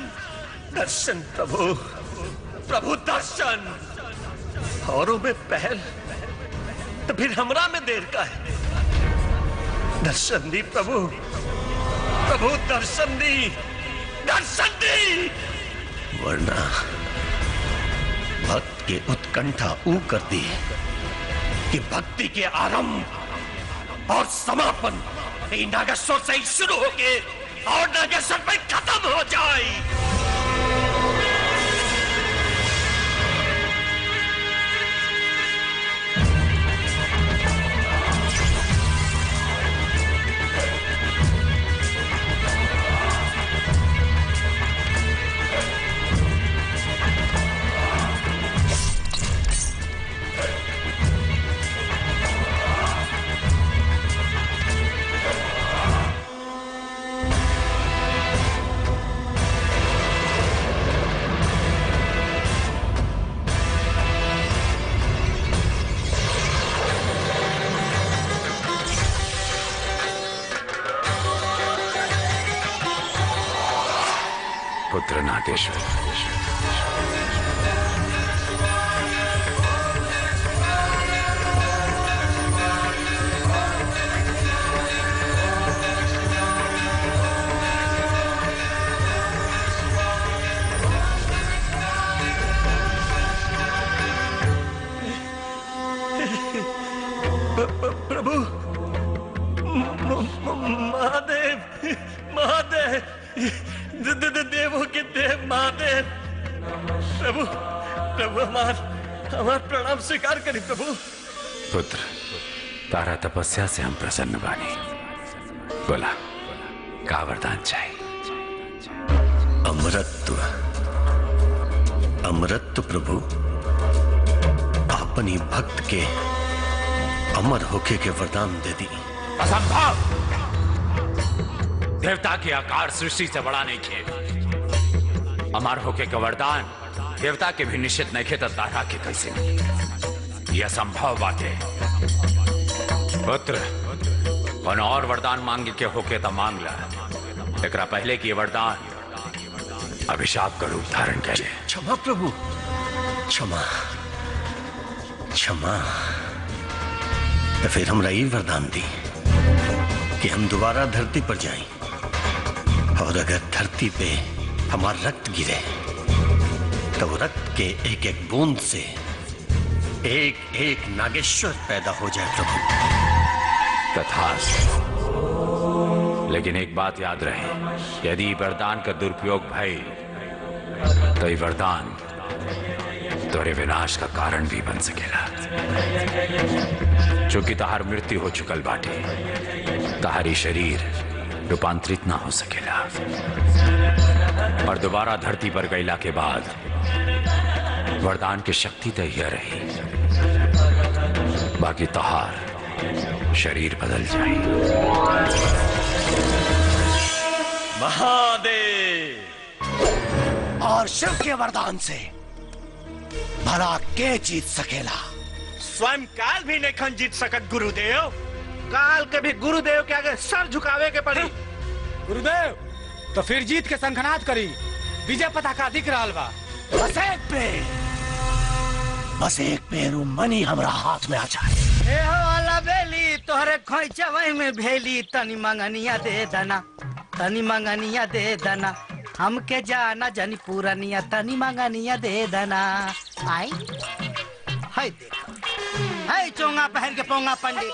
दर्शन प्रभु प्रभु दर्शन। औरों में पहल तो फिर हमरा में देर का है। दर्शन दी प्रभु प्रभु, दर्शन दी दर्शन दी, वरना भक्त के उत्कंठा ऊ कर दी कि भक्ति के आरंभ और समापन ये नागेश्वर से ही शुरू होके और नागेश्वर पे खत्म हो जाए। पुत्र नागेश्वर, प्रभु महादेव, महादेव, देवों के देव महादेव, प्रभु प्रभु हमार प्रणाम स्वीकार करी प्रभु। पुत्र तारा तपस्या से हम प्रसन्न बानी। बोला का वरदान चाहिए? अमरत्व, अमरत्व प्रभु, अपनी भक्त के अमर होके के वरदान दे दी। असंभव! देवता के आकार सृष्टि से बड़ा नहीं खे। अमर होके का वरदान देवता के भी निश्चित नहीं खे तो तारा के कैसे नहीं? यह संभव बात है। पुत्र कौन और वरदान मांगे के होके तो मांग ला, एकरा पहले की वरदान अभिशाप का रूप धारण करे। क्षमा प्रभु, क्षमा क्षमा। तो फिर हमरा ये वरदान दी कि हम दोबारा धरती पर जाएं और अगर धरती पे हमारा रक्त गिरे तो वो रक्त के एक एक बूंद से एक एक नागेश्वर पैदा हो जाए प्रभु। तथास्तु। लेकिन एक बात याद रहे, यदि वरदान का दुरुपयोग भई तो ये वरदान तोरे विनाश का कारण भी बन सकेला। चूंकि तहार मृत्यु हो चुकल बाटे, तहारी शरीर रूपांतरित ना हो सकेला और दोबारा धरती पर गईला के बाद वरदान की शक्ति तो यह रही, बाकी तहार शरीर बदल जाए। महादेव और शिव के वरदान से भला के जीत सकेला? स्वयं काल भी नहीं जीत सकत गुरुदेव। काल के भी गुरुदेव के आगे सर झुकावे के पड़ी। गुरुदेव तो फिर जीत के संखनाद करी, विजय पताका दिख रहा बा। बस एक पेरू मनी हमरा हाथ में आ जाए। ए हो वाला बेली तोहरे खोइचवई में भेली, तनी मंगनिया दे दना, तनी मंगनिया दे दना, हमके जाना जनी पूरनिया, तनी मंगनिया दे दना। आई हाय देखो, हाय चोंगा पहन के पोंगा पंडित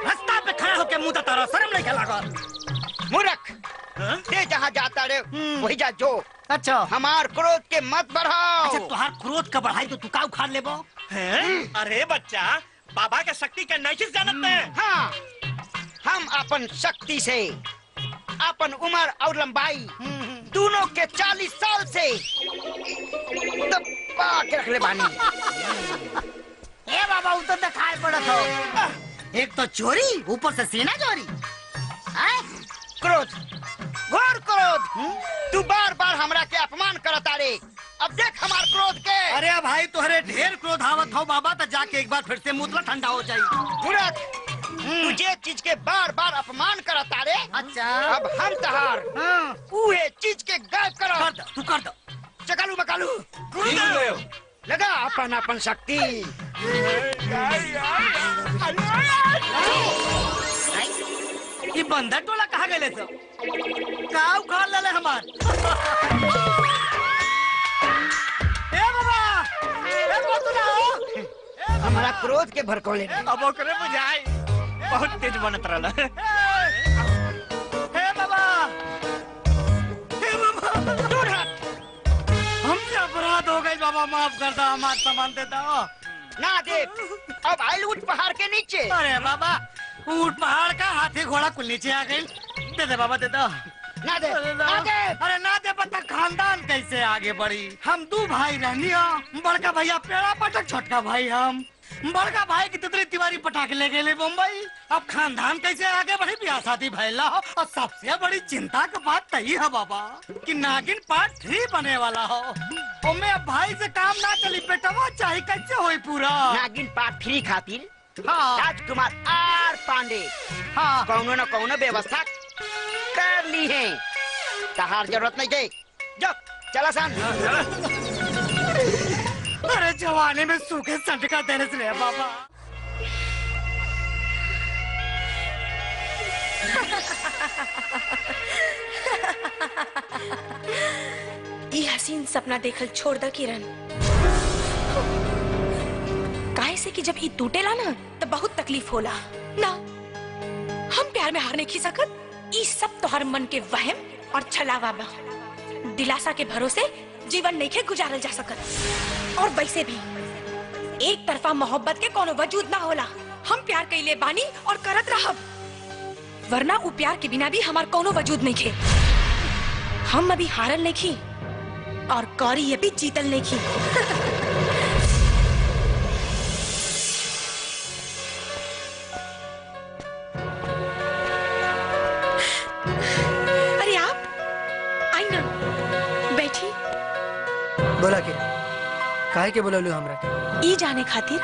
रास्ता पे खड़ा होके मुंह तारा, शर्म नहीं लागल? मूर्ख, ते जहाँ जाता रे वही जा जो। अच्छा हमार क्रोध के मत बढ़ाओ। अच्छा तुहार क्रोध का बढ़ाई तो तू का उखाड़ लेबो? अरे बच्चा, बाबा के शक्ति के नहीं जानते हैं। हाँ, हम अपन शक्ति से अपन उम्र और लंबाई दोनों के 40 साल से दबा के रख ले बानी। ए बाबा वो तो दिखाई पड़त हो, एक तो चोरी ऊपर से सीना चोरी। क्रोध, घोर क्रोध, तू बार बार हमरा के अपमान करता रे। अब देख हमार क्रोध के। अरे भाई तोहरे ढेर क्रोध आवत हो बाबा, तो जाके एक बार फिर से मुतला ठंडा हो जाई। मूर्ख, तुझे चीज के बार बार अपमान करता रे। अच्छा अब हम तहार उहे चीज के गायब करो। कर दो, तू कर दो। चकालू मकालू गुरुदेव लगा अपन अपन शक्ति। ये बंदर टोला कहाँ गए सब? का उखाड़ ले हमार? ए बाबा, ए बाबा तू ना हो? ए हमारा क्रोध के भड़कौले अब ओकरे बुझाई बहुत तेज बनत रहला। हे बाबा, हे बाबा, दूर हट। हमसे अपराध हो गई बाबा, माफ कर दो, हमारा सामान दे दो। ना दे, अब आइल ऊंट पहाड़ के नीचे। अरे बाबा, ऊंट पहाड़ का, हाथी घोड़ा कुल नीचे आ गई। दे दे बाबा, दे दो। ना दे, ना दे। अरे ना दे, पता खानदान कैसे आगे बढ़ी। हम दो भाई रहनी हो, बड़का भैया पेड़ा पटक, छोटका भाई हम। बड़का भाई की तितली तिवारी पटाखे ले गए मुंबई। अब खानदान कैसे आगे बढ़ी, ब्याह शादी भैला हो। और सबसे बड़ी चिंता की बात तही है बाबा कि नागिन पार्ट 3 बने वाला हो। ओमे अब भाई से काम ना चली, बेटवा चाहे कैसे होई पूरा। नागिन पार्ट 3 खातिर हाँ। राजकुमार आर पांडे हाँ। कौनो न कौनो व्यवस्था कर ली है। तहार जरूरत नहीं है। जो चला सन। अरे जवानी में सूखे संटका देने से बाबा। ये हसीन सपना देखल छोड़ द किरण। काहे से कि जब ये टूटेला ना तो बहुत तकलीफ होला ना। हम प्यार में हार नहीं खी सकत। ये सब तोहर मन के वहम और छलावा बा। दिलासा के भरोसे जीवन नहीं के गुजारल जा सकत। और वैसे भी एक तरफा मोहब्बत के कोनो वजूद ना होला। हम प्यार कइले बानी और करत रहब, वरना वो प्यार के बिना भी हमार कोनो वजूद नहीं खे। हम अभी हारल नहीं खी और कौरी ये भी जीतल नहीं खी। अरे आप आई ना, बैठी। बोला के काहे के बोललू हमरा के? ई जाने खातिर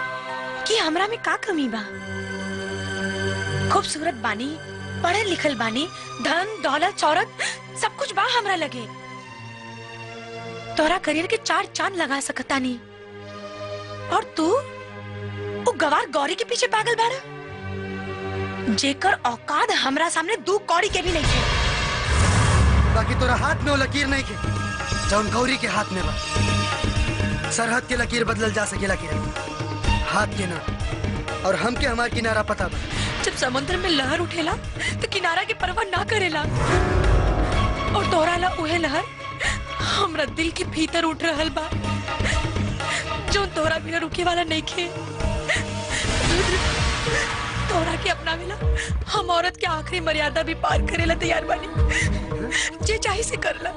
कि हमरा में का कमी बा। खूबसूरत बानी, पढ़ल लिखल बानी, धन दौलत शौहरत सब कुछ बा हमरा लगे। तोरा करियर के 4 चांद लगा सकता नहीं। और तू वो गवार गौरी के पीछे पागल बाड़ा, जेकर औकात हमरा सामने 2 कौड़ी के भी नहीं है। बाकी तोरा हाथ में वो लकीर नहीं के जौन गौरी के हाथ में बा। सरहद के लकीर बदलल जा सकेला किरण, हाथ के ना। और हम के हमार किनारा पता बा। जब समुद्र में लहर उठेला तो किनारा के परवाह ना करेला। और तोरा ला उहे लहर हमरा दिल के भीतर उठ रहल बा, जो तोरा बिना रुके वाला नहीं खे। तोरा के अपना मिला हम औरत के आखिरी मर्यादा भी पार करेला तैयार बानी। जे चाहे से करला,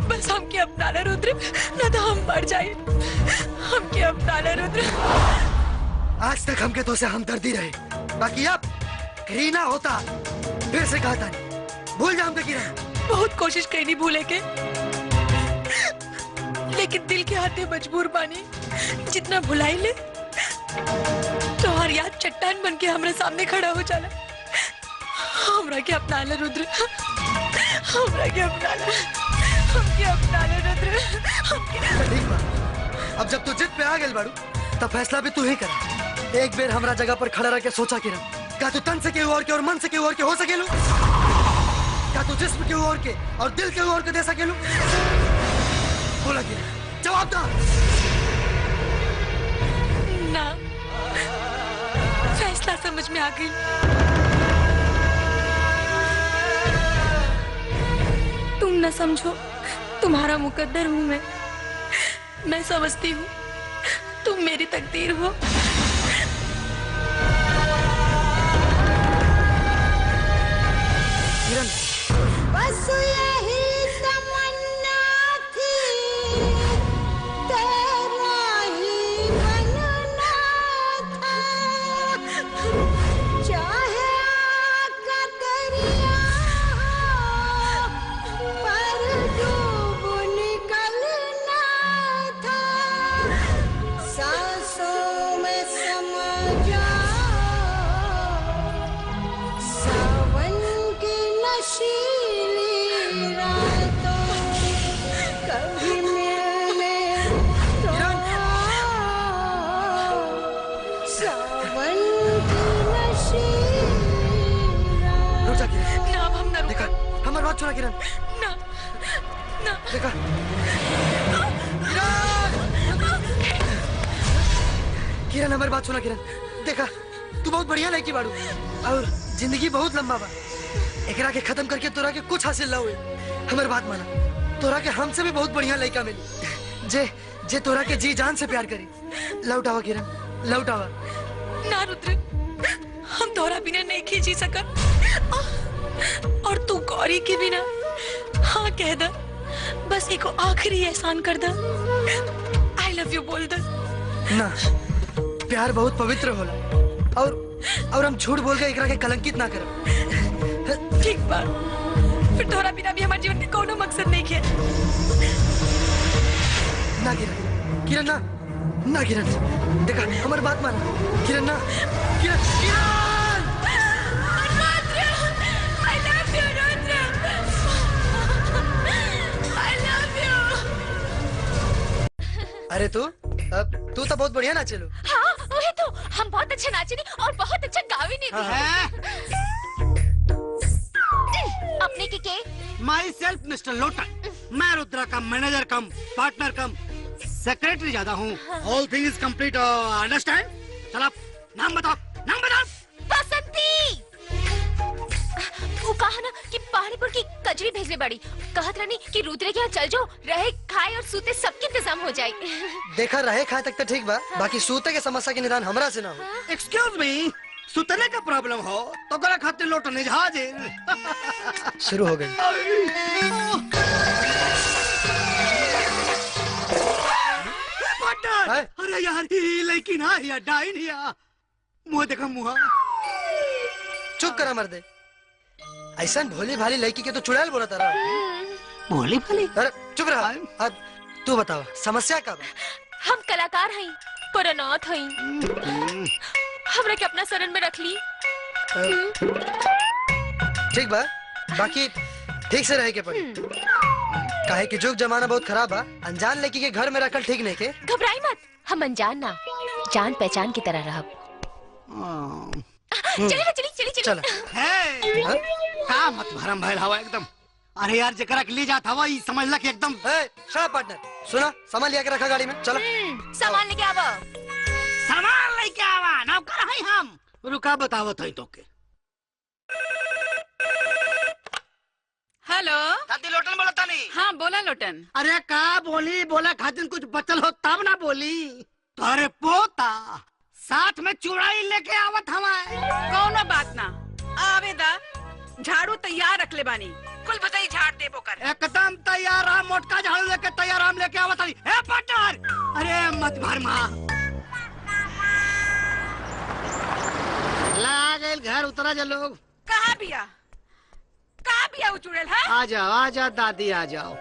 बस हमके अपना ले रुद्र, ना तो हम मर जाए। हमके अपना ले रुद्र। आज तक हमके तो से हमदर्दी रहे, बाकी अब घृणा होता। फिर से कहता नहीं, भूल जा हमके किरण। बहुत कोशिश करी भूले के, लेकिन दिल के हाथे मजबूर बानी। जितना भुलाई ले तो हर याद चट्टान बन के हमारे सामने खड़ा हो जाला। हमरा के अपना ले रुद्र, हमरा के अपना ले, हमके अपना ले रुद्र। ठीक बा, अब जब तू जिद पे आ गेल बाड़ू तब फैसला भी तू ही करा। एक बेर हमरा जगह पर खड़ा रह के सोचा किरण, क्या तू तन से केहू और के और मन से केहू और के हो सकेलू? क्या तू जिस्म केहू और के और दिल केहू और के दे सकेलू? बोला किरण, जवाब दा। ना, फैसला समझ में आ गई। तुम न समझो, तुम्हारा मुकद्दर हूँ मैं समझती हूँ तुम मेरी तकदीर हो। किरण, बस यही तमन्ना थी, तेरा ही बनना था। चाहे आका दरिया पर डूब निकलना था। सांसों में समा जाओ, सावन की नशीली रातों कभी मिलने तो आओ। सावन की नशीली रुक जा किरण। ना, अब हम ना देखा, हमारी बात सुना किरण। ना, ना। देखा, किरण हमारी बात सुना किरण। देखा तू बहुत बढ़िया लड़की बाड़ू और जिंदगी बहुत लंबा बा। एकरा के खत्म करके तोरा के कुछ हासिल ना हुए। हमारी बात माना, तोरा के हमसे भी बहुत बढ़िया लड़का मिली जे जे तोरा के जी जान से प्यार करी। लौट आवा किरण, लौट आवा। ना रुद्र, हम तोरा बिना नहीं खींची सकत। और तू गौरी के बिना हाँ कह द, बस एको आखिरी एहसान कर द। आई लव यू बोल द। ना, प्यार बहुत पवित्र होला और हम झूठ बोल के एकरा के कलंकित ना करब। ठीक बा, फिर तोरा बिना भी हमारे जीवन में कोनो मकसद नहीं है। ना किरण, किरण ना, ना किरण, देखा हमारी बात माना। किरण ना, किरण, किरण! I love you, Rudra. I love you। अरे तू तो बहुत बढ़िया नाचे लो। हाँ वही तो, हम बहुत अच्छा नाचे नहीं और बहुत अच्छा गावे नहीं भी। अपने के माई सेल्फ मिस्टर लोटन। मैं रुद्रा का मैनेजर कम पार्टनर कम सेक्रेटरी ज्यादा हूँ। All thing is complete, understand? चल आप नाम बताओ, नाम बताओ। बसंती। वो कहा ना कि पहाड़ीपुर की कजरी भेजने बड़ी, कहत रहनी कि रुद्र के यहाँ चल जाओ, रहे खाए और सूते सबके इंतजाम हो जाए। देखा रहे खाए तक तो ठीक बा, बाकी सूते के समस्या के निदान हमरा से ना हो। एक्सक्यूज मी, सुतने का प्रॉब्लम हो तो गला खाते लोटने जहाज शुरू हो गई। अरे यार लेकिन हाँ या डाइन या मुँह देखा मुँह। चुप करा मर्दे, ऐसा भोली भाली लड़की के तो चुड़ैल बोला तारा। भोली भाली? अरे चुप रहा। अब तू बताओ समस्या का बा? हम कलाकार हैं, पर अनाथ हैं। हमरा के अपना शरण में रख ली। ठीक बा, बाकी ठीक से रहे के पड़ी। काहे कि जुग जमाना बहुत खराब बा, अनजान लड़की के घर में रखल ठीक नहीं के। घबराई मत, हम अनजान ना जान पहचान की तरह रहब। चलिए चलिए चलिए चलिए। का मत भरम भैल हवा एकदम। अरे यार जकरा के ले जात हवा ई समझ ला कि एकदम। शाबाश पार्टनर, सुना सामान लिया के रखा गाड़ी में। चलो सामान लेके आवा। सामान लेके आवा, नौकर है हम। रुका बतावत है तो के। हेलो दादी लोटन बोलता नहीं? हाँ बोला लोटन। अरे का बोली, बोला खातिर कुछ बचल हो तब ना बोली। अरे पोता साथ में चुड़ाई लेके आवत हवा। कौनो बात ना, आवेदा झाड़ू तैयार रख ले बानी, कुल बताई झाड़ दे बोकर। एकदम तैयार हम, मोटका झाड़ू लेके तैयार हम लेके आवत हई। ए पार्टनर, अरे मत भरमा। लागल घर उतरा जा लोग। कहाँ बिया वो चुड़ैल है? आ जाओ दादी आ जाओ।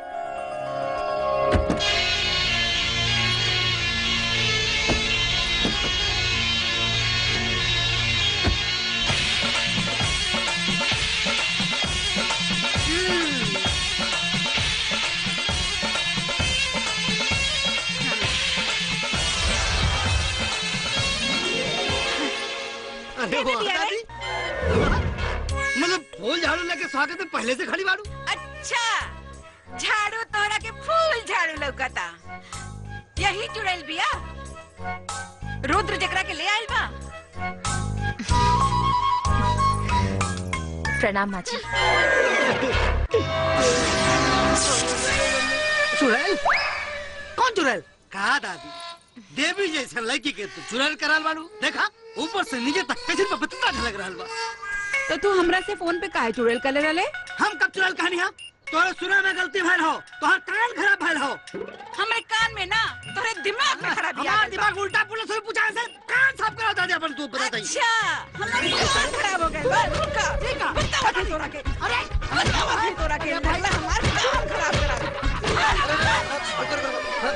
अरे वाह दादी, मतलब फूल झाड़ू लेके स्वागत में पहले से खड़ी बाड़ू। अच्छा, झाड़ू तोरा के फूल झाड़ू लौकता। यही चुड़ैल बिया रुद्र जकरा के ले आइल बा। प्रणाम माँ जी। चुड़ैल? कौन चुड़ैल? कहा दादी, देवी जैसे लड़की के तू चुड़ैल कराल बाड़ू। देखा ऊपर से नीचे तक कैसे बतूता ढलक रहल बा। तो तू हमरा से फोन पे काहे चुड़ैल कर रहे? हम कब चुड़ैल कहानी है? तोरे सुने में गलती भइल हो, तोहर कान खराब भइल हो। हमरे कान में ना, तोरे दिमाग में खराबी आ गइल। दिमाग उल्टा पुलिस से पूछा से कान साफ करा दादी अपन तू बता दई। अच्छा, हमारा कान खराब हो गइल बा। रुका, बताओ तोरा के। अरे बताओ तोरा के भाई हमार कान खराब करा।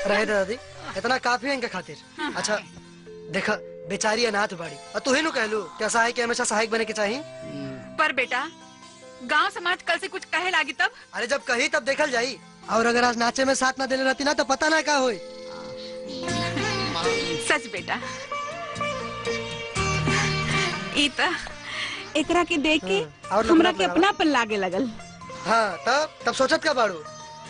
रहे दादी, इतना काफी है इनके खातिर। अच्छा देखा, बेचारी अनाथ बाड़ी और तू ही नु कहलू क्या सहायक के हमेशा सहायक बने के चाहिए। पर बेटा गांव समाज कल से कुछ कहे लागी तब? अरे जब कही तब देखल जाई। और अगर आज नाचे में साथ ना देने रहती ना तो पता ना क्या होई। सच बेटा, इता एकरा के देख के हमरा के अपनापन लागे लगल। हाँ तब सोचत का बाड़ू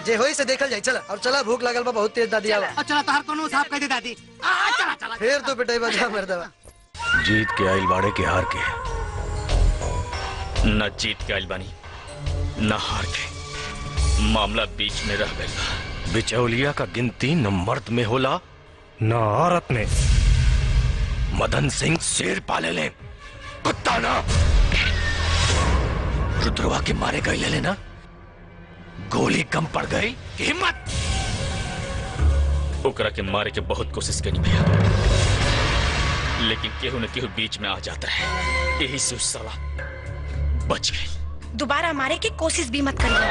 जे होई से देखल जाए। चला और चला, भूख लगल बा बहुत तेज दादी। आवा चला तहर कोनो साहब कह दे दादी। चला चला फिर तो पिटाई बजा मर्दवा। जीत के आइल बाड़े के हार के, न जीत के आइल बानी न हार के। मामला बीच में रह गया। बिचौलिया का गिनती न मर्द में होला न औरत में। मदन सिंह शेर पाले ले, कुत्ता ना। रुद्रवा के मारे गए ले लेना, गोली कम पड़ गई कि हिम्मत। ओकरा के मारे के बहुत कोशिश करी भैया, लेकिन केहू न केहू बीच में आ जाता है। यही सोच साला बच गई। दोबारा मारे की कोशिश भी मत करिए।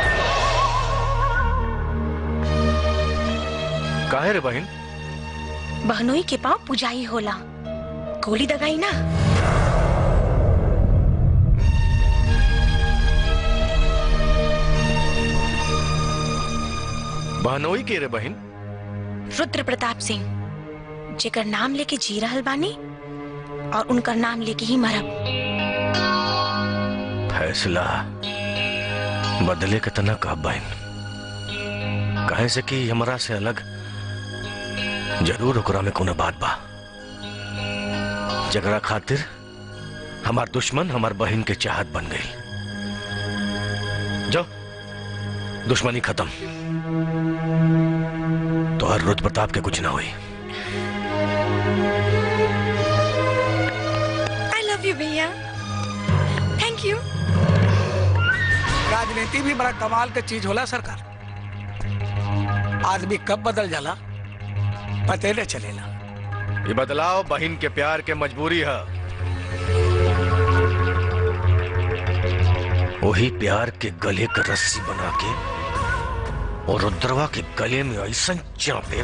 काहे रे बहन? बहनोई के पाँव पुजाई होला, गोली दगाई ना। बहनोई के रे बहन? रुद्र प्रताप सिंह, जेकर नाम लेके जी रहल बानी और उनका नाम लेके ही मरब। फैसला बदले के तना का बहन, कहे से कि हमरा से अलग जरूर ओकरा में कोनो बात बा, जगरा खातिर हमार दुश्मन हमार बहन के चाहत बन गई। जो दुश्मनी खत्म, तो हर रुद्र प्रताप के कुछ ना हुई। I love you भैया, थैंक यू। राजनीति भी बड़ा कमाल के चीज होला सरकार। आदमी कब बदल जाला पते न चलेला। ये बदलाव बहन के प्यार के मजबूरी है। वही प्यार के गले का रस्सी बना के और रुद्रवा के गले में ऐसा चापे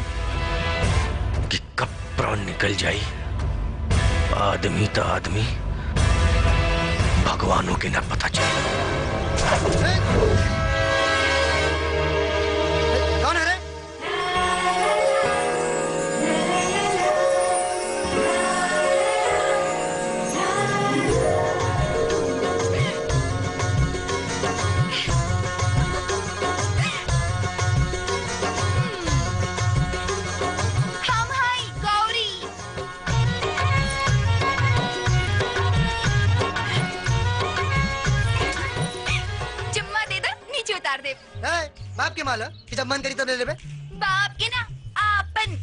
कि कब प्राण निकल जाए। आदमी तो आदमी, भगवानों के ना पता चले। कौन है रे? बाप के माला कि जब मन करी तब ले लेबे। बाप के ना आपन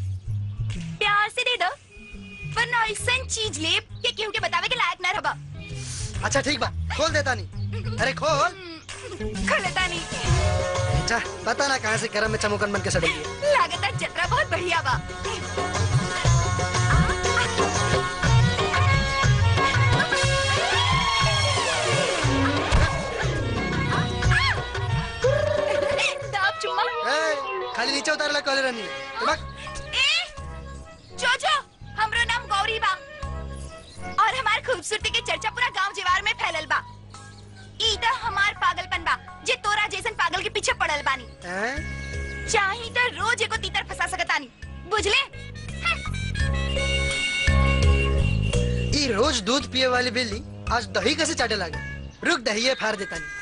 प्यार से दे दो, वरना ऐसा चीज ले के केहू के बतावे के लायक ना रहबा। अच्छा ठीक बा, खोल देता नहीं। अरे खोल। खोलता नहीं। अच्छा पता ना कहाँ से करम में चमुकन बन के सड़ेगी। लागत जतरा बहुत बढ़िया बा। खाली नीचे उतार ला कॉलर नहीं। जो हमरो नाम गौरी बा और हमार खूबसूरती के चर्चा पूरा गांव जीवार में फैलल बा। ई त हमार पागलपन बा जे तोरा जैसन पागल के पीछे पड़ल बानी। चाही तो रोज एको तीतर फंसा सकतानी, बुझले? ई रोज दूध पिए वाली बिल्ली आज दही कैसे चाटे लागे। रुक दही फाड़ देता नहीं।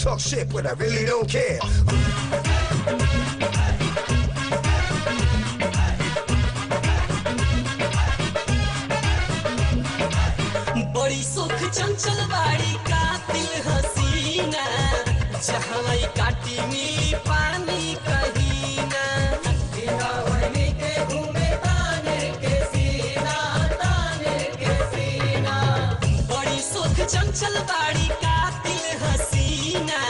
Talk shit, but I really don't care. बड़ी सुख चंचल बाड़ी काटी मिली पानी कहीं ना बिना ओढ़नी के घूमे ताने के सीना बड़ी सुख चंचल बाड़ी कातिल हसीना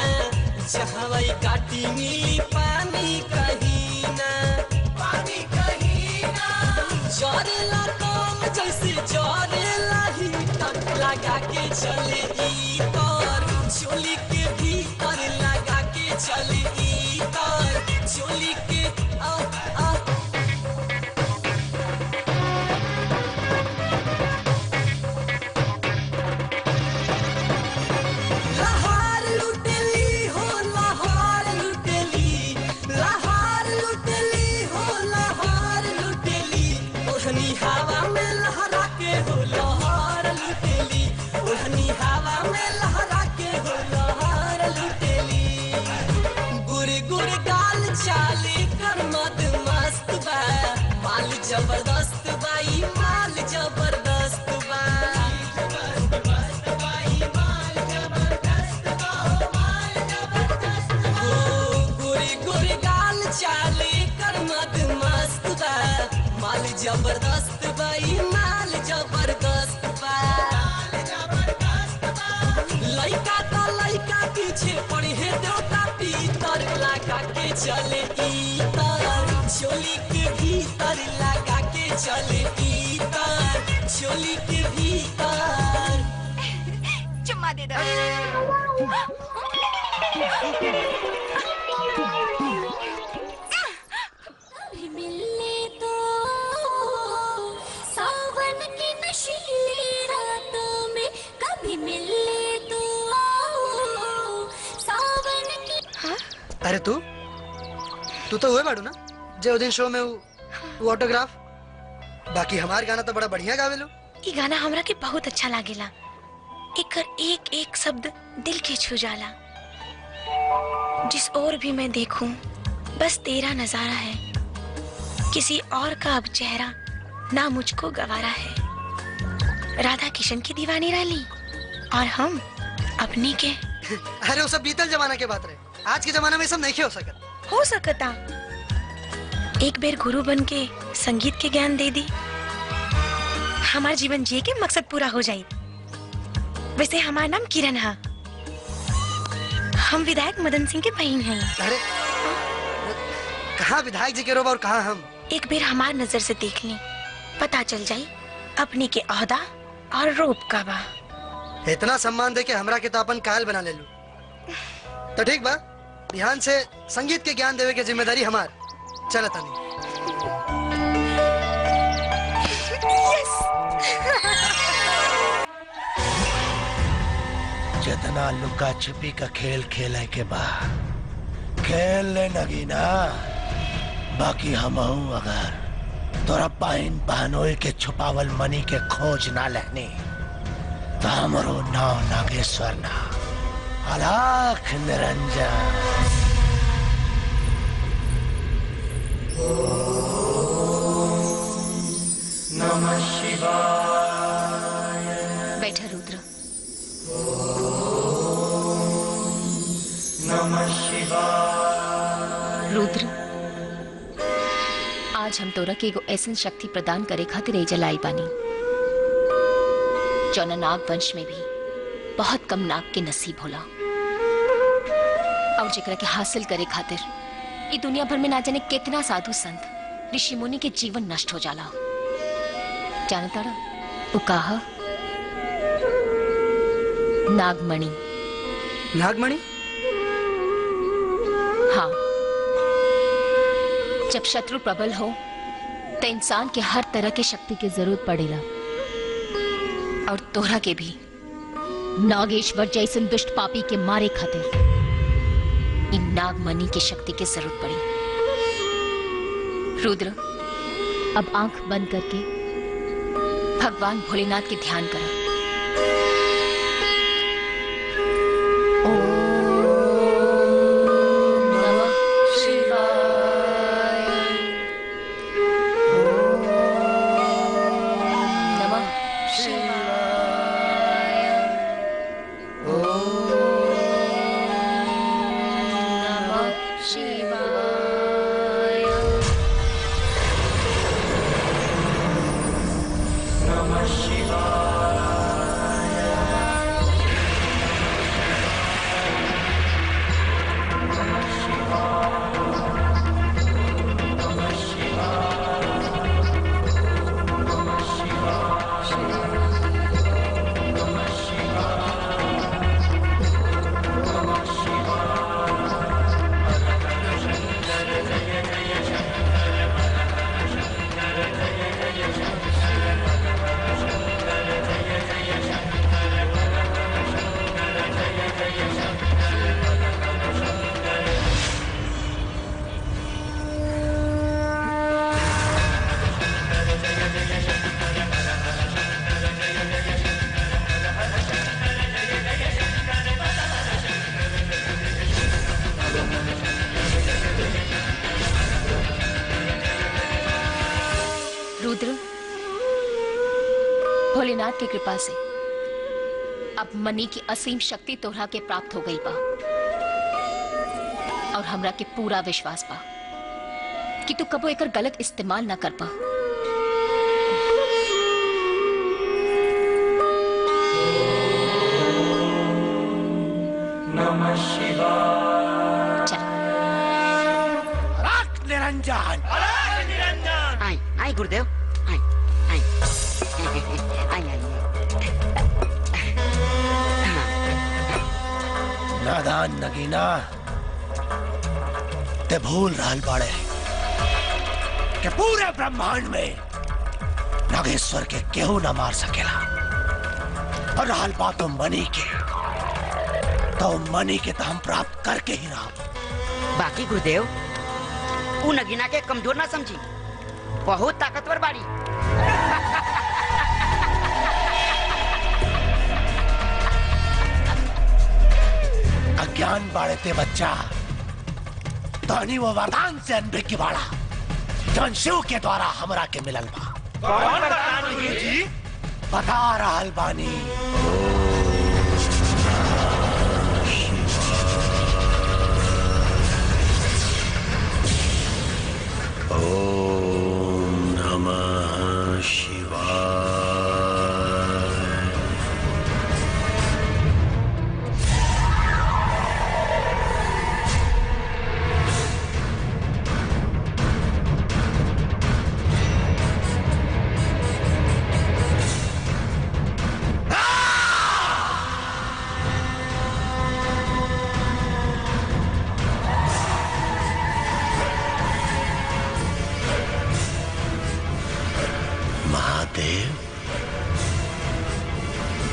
जहाँ काटी मिली पानी कहीं ना जरेला काम जैसे जरेला हीटर लगा के चले इतर चोली के भीतर लगा के चले इतर चोली के लहार लुटेली हो लहार लुटेली हो लहार लुटेली ओढ़नी हवा में लहरा के हो लहार लुटेली ओढ़नी हवा में लहरा के हो लहार लुटेली गुर गुर गाल चाली कर मद मस्त बा माल जबरदस्त बा ई माल जबरदस्त बा गुरी गुरी गाल चाली कर मद मस्त बा माल जबरदस्त बा ई माल जबरदस्त बा लइका तो लइका पीछे पड़ी है देवता पीतर लगा के चले इतर चोली के भीतर लगा के चले इतर चोली के भीतर चुम्मा दे दो मिलने दो सावन की नशीली रातों में कभी मिलने दो सावन की अरे तू तो हुए बाड़ू ना जो दिन शो में वो ऑटोग्राफ बाकी हमार गाना तो बड़ा बढ़िया गावेलो। ये गाना हमरा के बहुत अच्छा लागेला एकर एक एक शब्द दिल के छू जाला जिस ओर भी मैं देखूं बस तेरा नजारा है किसी और का अब चेहरा ना मुझको गवारा है राधा किशन की दीवानी रही और हम अपनी के अरे वो सब बीतल जमाना के बात रहे आज के जमाना में सब नहीं हो सकता एक बेर गुरु बन के संगीत के ज्ञान दे दी हमारा जीवन जिए के मकसद पूरा हो जाए। वैसे हमारा नाम किरण है हम विधायक मदन सिंह के बहन हैं। अरे कहाँ विधायक जी के रोबा और कहाँ हम एक बेर हमार नजर से देख ली पता चल जाये अपने के ओहदा और रूप का बा। इतना सम्मान दे के हमरा के तो अपन कायल बना ले लू तो ठीक बा ध्यान से संगीत के ज्ञान देवे के जिम्मेदारी हमार चलता नहीं। जितना लुका छिपी का खेल खेले के बाद खेल ले नगीना बाकी हम अगर तोरा पाइन बहनोई के छुपावल मनी के खोज ना लेनी तो हमरो नाव नागेश्वर ना अलाख निरंजन। नमः शिवाय। बैठा रुद्र। नमः शिवाय। रुद्र आज हम तोरा के एगो ऐसन शक्ति प्रदान करे खातिर एजा लाई बानी जौना नाग वंश में भी बहुत कम नाग के नसीब होला और जेकरा के हासिल करे खातिर ई दुनिया भर में ना जाने कितना साधु संत ऋषि मुनि के जीवन नष्ट हो जाला। जानता वो कहा नागमणि। नागमणि? हाँ, जब शत्रु प्रबल हो तो इंसान के हर तरह की शक्ति की जरूरत पड़ेला और तोहरा के भी नागेश्वर जैसन दुष्ट पापी के मारे खातिर इन नागमणि की शक्ति की जरूरत पड़ी। रुद्र अब आंख बंद करके भगवान भोलेनाथ के ध्यान करो। रुद्र, भोलेनाथ की कृपा से अब मनी की असीम शक्ति तोहरा के प्राप्त हो गई बा और हमरा के पूरा विश्वास बा कि तू कबो एकर गलत इस्तेमाल ना कर पा। नमः शिवाय। चल निरंजन। आई आई गुरुदेव आई आई आई आई नादान नगीना, ते भूल रहल बाड़े कि पूरे ब्रह्मांड में नागेश्वर के केहू न मार सकेला। और रहल बात तो मनी के, तो मनी के तो हम प्राप्त करके ही रहा। बाकी गुरुदेव उ नगीना के कमजोर ना समझी, बहुत ताकतवर बाड़ी। अज्ञान बाड़े ते बच्चा, तो वो वरदान से अनभिज्ञ की बाड़ा जौन शिव के द्वारा हमरा के मिलल बा। कौन वरदान जी? बता रहल बानी। ओम नमः शिवाय।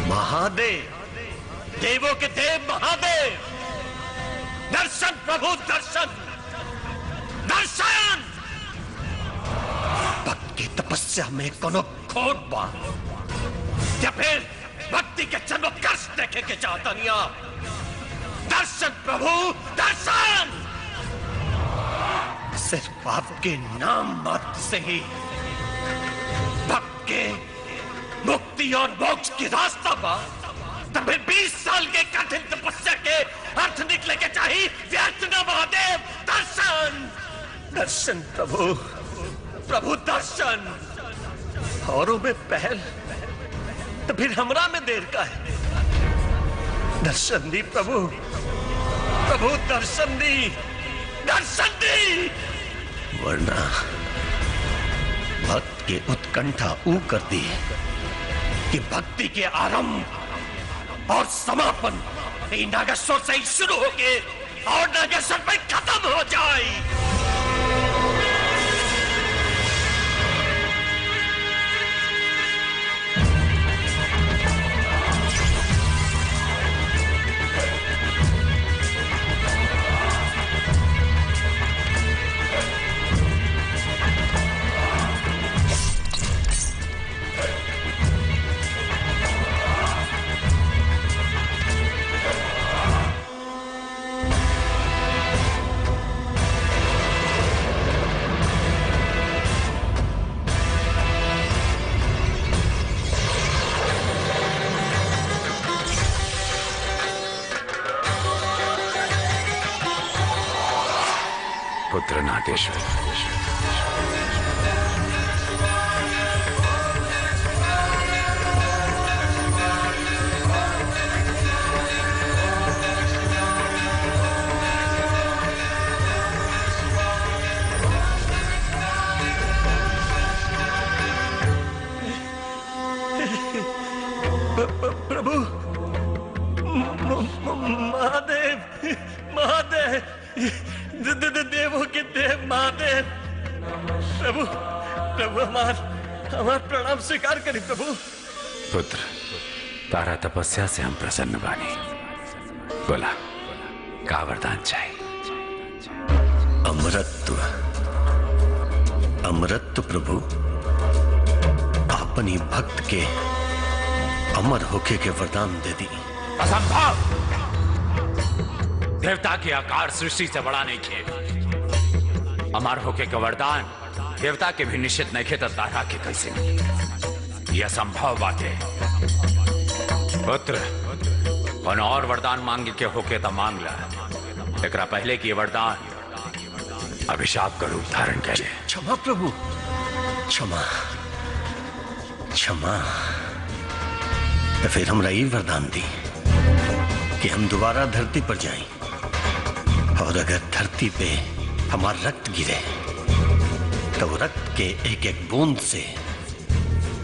महादेव, देवों के देव महादेव, दर्शन प्रभु दर्शन, दर्शन। भक्त की तपस्या में कोनो खोट बा या फिर भक्ति के चमत्कार देखे के चाहता नहीं। दर्शन प्रभु दर्शन। सिर्फ आपके नाम मात्र से ही भक्त के मुक्ति और मोक्ष की रास्ता बा। तब 20 साल के कठिन तपस्या के अर्थ निकले के चाहिए। व्यर्थ न महादेव। दर्शन दर्शन प्रभु प्रभु दर्शन। औरों में पहल तो फिर हमरा में देर का है। दर्शन दी प्रभु प्रभु दर्शन दी दर्शन दी, वरना भक्त के उत्कंठा ऊ कर दी कि भक्ति के आरंभ और समापन नागेश्वर से ही शुरू होके और नागेश्वर में खत्म हो जाए। पुत्र नागेश्वर, प्रभु महादेव महादेव देवों के देव महादेव। प्रभु प्रभु हमार प्रणाम स्वीकार करी प्रभु। पुत्र, तारा तपस्या से हम प्रसन्न बानी। बोला, का वरदान चाहिए? अमृत अमृत प्रभु, अपनी भक्त के अमर होके के वरदान दे दी। असंभव। देवता के आकार सृष्टि से बड़ा नहीं खे। अमर होके का वरदान देवता के भी निश्चित नहीं खे तो तारा के कैसे यह संभव बात है। पुत्र कौन और वरदान मांगे के होके तो मांग ला, एकरा पहले की वरदान अभिशाप का रूप धारण करे। क्षमा प्रभु, क्षमा क्षमा। तो फिर हमरा ये वरदान दी कि हम दोबारा धरती पर जाएं, और अगर धरती पे हमारा रक्त गिरे तो रक्त के एक एक बूंद से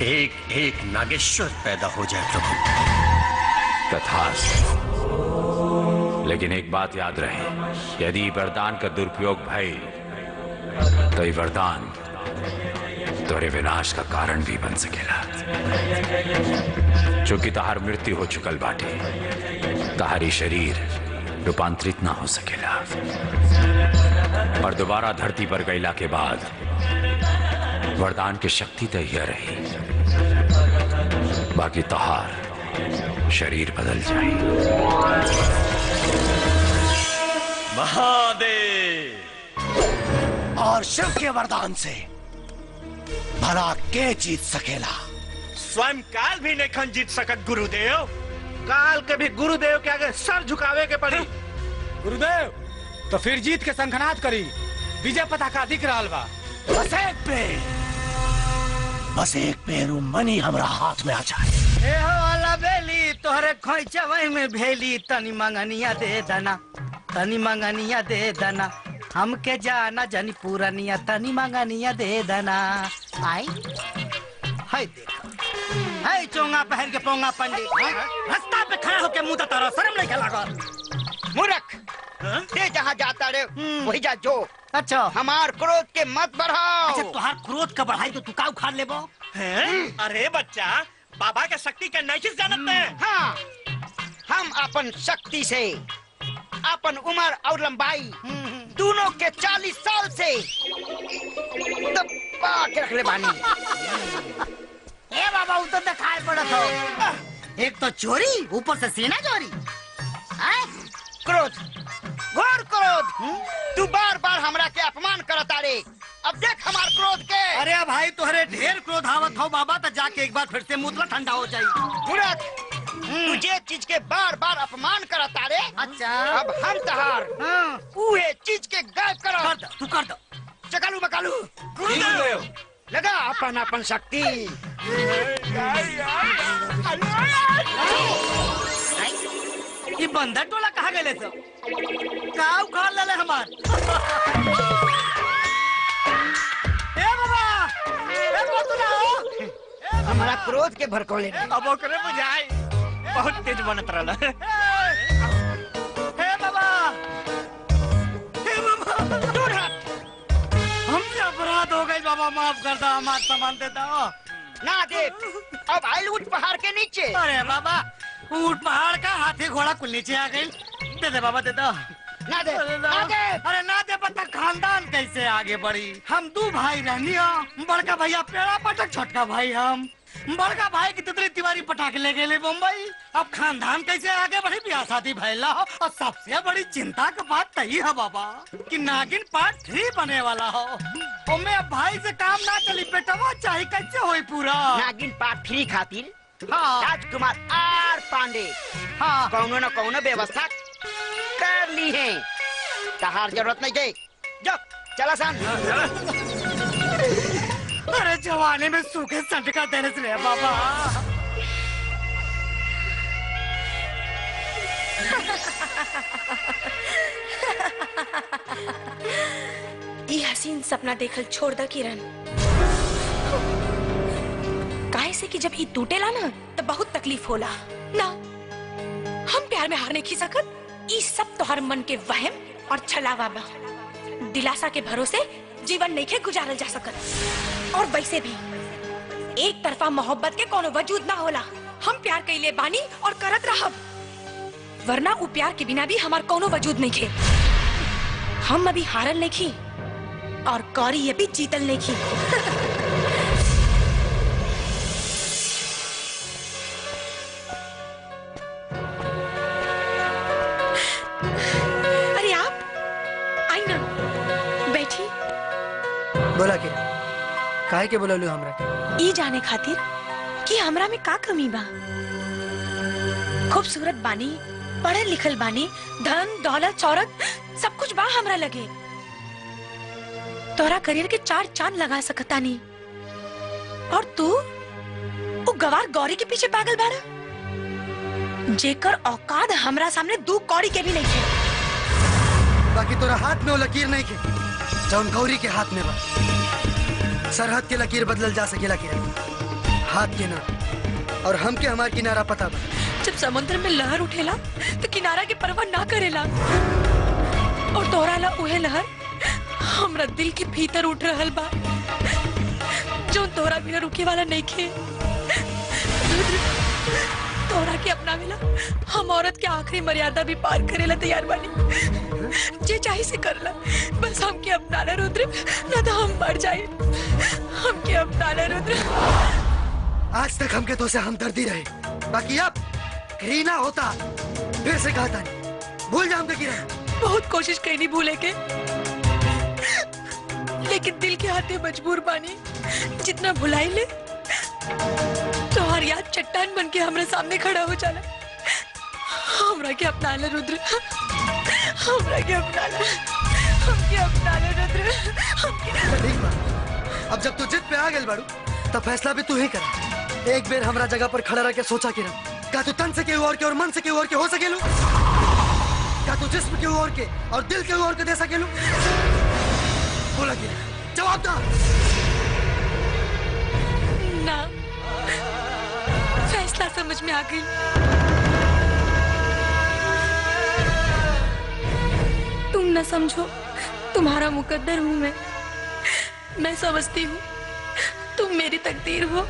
एक एक नागेश्वर पैदा हो जाए प्रभु। तथास्तु। लेकिन एक बात याद रहे, यदि वरदान का दुरुपयोग भई तो ये वरदान तोरे विनाश का कारण भी बन सकेला। चूंकि तहार मृत्यु हो चुकल बाटे, तहारी शरीर रूपांतरित ना हो सकेला, और दोबारा धरती पर गईला के बाद वरदान की शक्ति तो यह रही, बाकी तहार शरीर बदल जाए। महादेव और शिव के वरदान से भला के जीत सकेला? स्वयं काल भी नहीं जीत सकत गुरुदेव। काल के भी गुरुदेव के आगे सर झुकावे के पड़ी। गुरुदेव तो फिर जीत के संखनाद करी, विजय पताका दिख रहा बा। बस एक पेरू मनी हमरा हाथ में आ जाए। ए हो वाला बेली तोहरे खोइचवई में भेली, तनी मंगनिया दे दना, तनी मंगनिया दे दना, हमके जाना जनी पूरनिया, तनी मंगनिया दे दना। आई हाय देखो, हाय चोंगा पहन के पोंगा पंडित रास्ता पे खड़ा होके मुंह तारा, शर्म नहीं लागल? मूर्ख, ते जहाँ जाता रे वही जा जो। अच्छा, हमार क्रोध के मत बढ़ाओ। अच्छा तुहार क्रोध का बढ़ाई तो तू का उखाड़ लेबो? अरे बच्चा, बाबा के शक्ति के नहीं जानत में। हाँ, हम अपन शक्ति से अपन उम्र और लंबाई दोनों के 40 साल से दबा के रख ले बानी। ए बाबा वो तो दिखाई पड़त हो, एक तो चोरी ऊपर से सीना चोरी। क्रोध, घोर क्रोध। तू बार बार हमरा के अपमान करता रे। अब देख हमार क्रोध के। अरे भाई तोहरे ढेर क्रोध आवत हो बाबा, तो जाके एक बार फिर से मुतला ठंडा हो जाई। मूर्ख, तुझे चीज के बार बार अपमान करता रे। अच्छा, अब हम तहार उहे चीज के गायब करो। कर दो, तू कर दो। चकालू बकालू गुरुदेव, लगा अपन अपन शक्ति। ये बंदर टोला कहाँ गए सब? का उखाड़ ले हमार? ए बाबा, ए बोतला हो। हमारा क्रोध के भड़कौले। अब ओकरे बुझाई बहुत तेज बनत रहला। हे बाबा, हे बाबा, दूर हट। हमसे अपराध हो गई बाबा, माफ कर दो, हमारा सामान दे दो। ना दे, अब आइल ऊंट पहाड़ के नीचे। अरे बाबा, ऊंट पहाड़ का, हाथी घोड़ा कुल नीचे आ गई। दे दे बाबा, दे दो। ना दे, ना दे। अरे ना दे, पता खानदान कैसे आगे बढ़ी। हम 2 भाई रहनी हो, बड़का भैया पेड़ा पटक, छोटका भाई हम। बड़का भाई की तितली तिवारी पटाखे ले गए मुंबई। अब खानदान कैसे आगे बढ़ी, ब्याह शादी भैला हो। और सबसे बड़ी चिंता का बात तही है बाबा कि नागिन पार्ट 3 बने वाला हो। और मैं अब भाई से काम ना चली, बेटवा चाहे कैसे होई पूरा। नागिन पार्ट 3 खातिर हाँ, राजकुमार आर पांडे हाँ, कौनो न कौनो व्यवस्था कर ली है। तहार जरूरत नहीं दे, जो चला सान। अरे जवानी में सूखे संटका देने से रे बाबा। ये हसीन सपना देखल छोड़ द किरण। काहे से कि जब ये टूटेला ना तो बहुत तकलीफ होला ना। हम प्यार में हार नहीं खी सकत। ये सब तोहर मन के वहम और छलावा बा। दिलासा के भरोसे जीवन नहीं के गुजारल जा सकत। और वैसे भी एक तरफा मोहब्बत के कोनो वजूद ना होला। हम प्यार कइले बानी और करत रहब, वरना उ प्यार के बिना भी हमार कोनो वजूद नहीं खे। हम अभी हारल नहीं खी और कौरी ये भी जीतल नहीं खी। अरे आप आई ना, बैठी। बोला कि काहे के बोललू हमरा के? ई जाने खातिर कि हमरा में का कमी बा। खूबसूरत बानी, पढ़ल लिखल बानी, धन दौलत शौहरत सब कुछ बा हमरा लगे। तोरा करियर के 4 चांद लगा सकता नहीं। और तू वो गवार गौरी के पीछे पागल बाड़ा, जेकर औकात हमरा सामने 2 कौड़ी के भी नहीं है। बाकी तोरा हाथ में वो लकीर नहीं के जौन गौरी के हाथ में बा। सरहद के लकीर बदलल जा सकेला किरण, हाथ के ना। और हमके हमार किनारा पता बा। जब समुद्र में लहर उठेला तो किनारा के परवाह ना करेला। और तोरा ला उहे लहर हमरा दिल के भीतर उठ रहल बा, जो तोरा बिना रुके वाला नहीं खे। तोरा के अपना मिला हम औरत के आखिरी मर्यादा भी पार करेला तैयार बानी। जे चाहे से करला, बस हमके अपना ले रुद्र, ना तो हम मर जाए। हमके अपना ले रुद्र। आज तक हमके तो से हमदर्दी रहे, बाकी अब घृणा होता। फिर से कहता नहीं, भूल जा हमके किरण। बहुत कोशिश कई नहीं भूले के, लेकिन दिल के हाथे मजबूर बानी। जितना भुलाई ले तो हर याद चट्टान बन के हमारे सामने खड़ा हो जाला। हमरा के अपना ले रुद्र, हमरा के अपना ले, हमके अपना ले रुद्र, हमके। ठीक बा, अब जब तू जिद पे आ गइल बाड़ू तब फैसला भी तू ही कर। एक बेर हमरा जगह पर खड़ा रह के सोचा किरण, क्या तू तन से केहू और के और मन से केहू और के हो सकेलू? क्या तू जिस्म केहू और के और दिल केहू और के दे सकेलू? बोला किरण, जवाब दा। ना, फैसला समझ में आ गई। तुम न समझो, तुम्हारा मुकद्दर हूँ मैं समझती हूँ तुम मेरी तकदीर हो।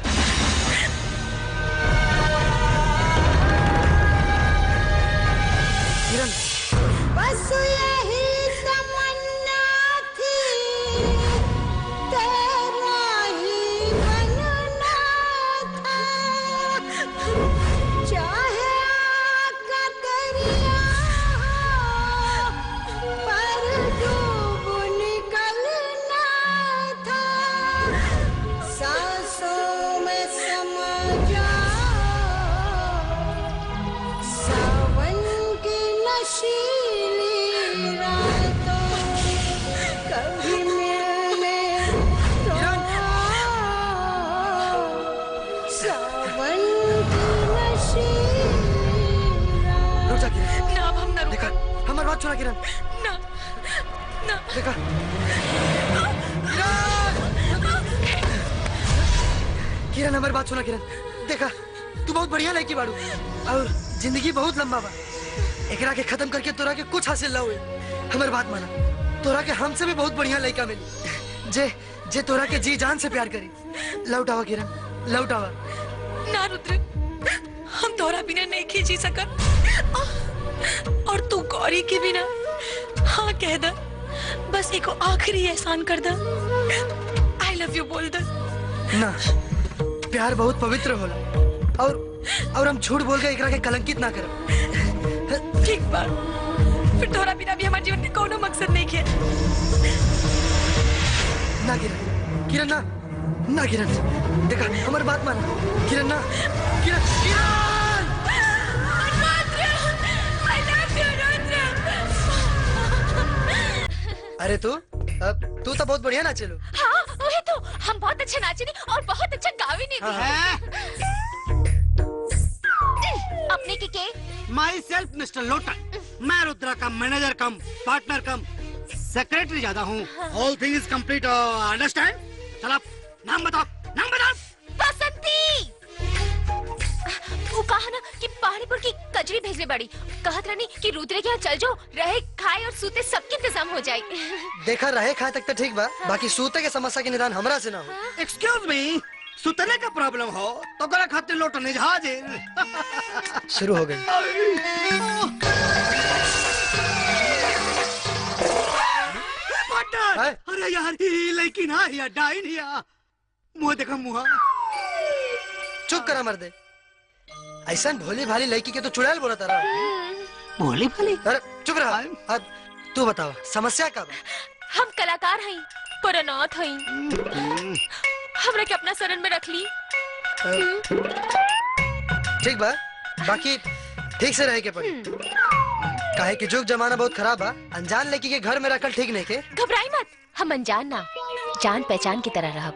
किरण, बस यही तमन्ना थी, तेरा ही बनना था। चाहे आका दरिया पर डूब निकलना था। सांसों में समा जाओ, सावन की नशीली रातों, कभी मिलने तो आओ। सावन की नशीली रुक जा किरण। ना, अब हम ना रुका। हमारी बात सुना किरण। ना, ना। देखा किरण, हमारी बात सुना किरण। देखा, तू बहुत बढ़िया लड़की बाड़ू और जिंदगी बहुत लंबा बा। एकरा के खत्म करके तोरा के कुछ हासिल ना हुए। हमारी बात माना, तोरा के हमसे भी बहुत बढ़िया लड़का मिली जे तोरा के जी जान से प्यार करी। लौट आवा किरण, लौट आवा। ना रुद्र, हम तोरा बिना नहीं खी जी सकत। और तू गौरी के बिना हाँ कह द, बस एको आखिरी एहसान कर द। आई लव यू बोल द। ना, प्यार बहुत पवित्र होला और हम झूठ बोल के एकरा के कलंकित ना करब। ठीक बा, फिर तोरा बिना भी हमारे जीवन के कोनो मकसद नहीं है। ना किरण, किरण ना, ना किरण, देखा हमारी बात मान। किरण ना, किरण, किरण। I love you, Rudra. अरे तू तो बहुत बढ़िया नाचे लो। हाँ, वही तो, हम बहुत अच्छा नाचे नहीं और बहुत अच्छा गावे नहीं थे। अपने के माई सेल्फ मिस्टर लोटन, मैं रुद्रा का मैनेजर कम पार्टनर कम सेक्रेटरी ज्यादा हूँ। All thing is complete, understand? चल नाम बताओ, नाम बताओ। बसंती। वो कहा ना कि पहाड़ीपुर की कचरी भेजने बड़ी, कहत रहनी कि रुद्रे के यहाँ चल जाओ, रहे खाए और सूते सबके इंतजाम हो जाए। देखा, रहे खाए तक तो ठीक बा, बाकी सूते के समस्या के निदान हमरा से ना हो। एक्सक्यूज मी, सुतने का प्रॉब्लम हो तो करा खातिर लोटने हाजिर। शुरू हो गई। अरे यार, ये लड़की ना या डाइन या मुंह देखा मुंह। चुप करा मर्दे, ऐसा भोली भाली लड़की के तो चुड़ैल बोला तारा। भोली भाली? अरे चुप रहा। अब तू बतावा समस्या का बा? हम कलाकार हैं, पर अनाथ हैं। हमरा के अपना शरण में रख ली। ठीक बा, बाकी ठीक से रहे के पड़ी। काहे कि जुग जमाना बहुत खराब बा। अनजान लड़की के घर में रखल ठीक नहीं के। घबराई मत, हम अनजान ना जान पहचान की तरह रहब।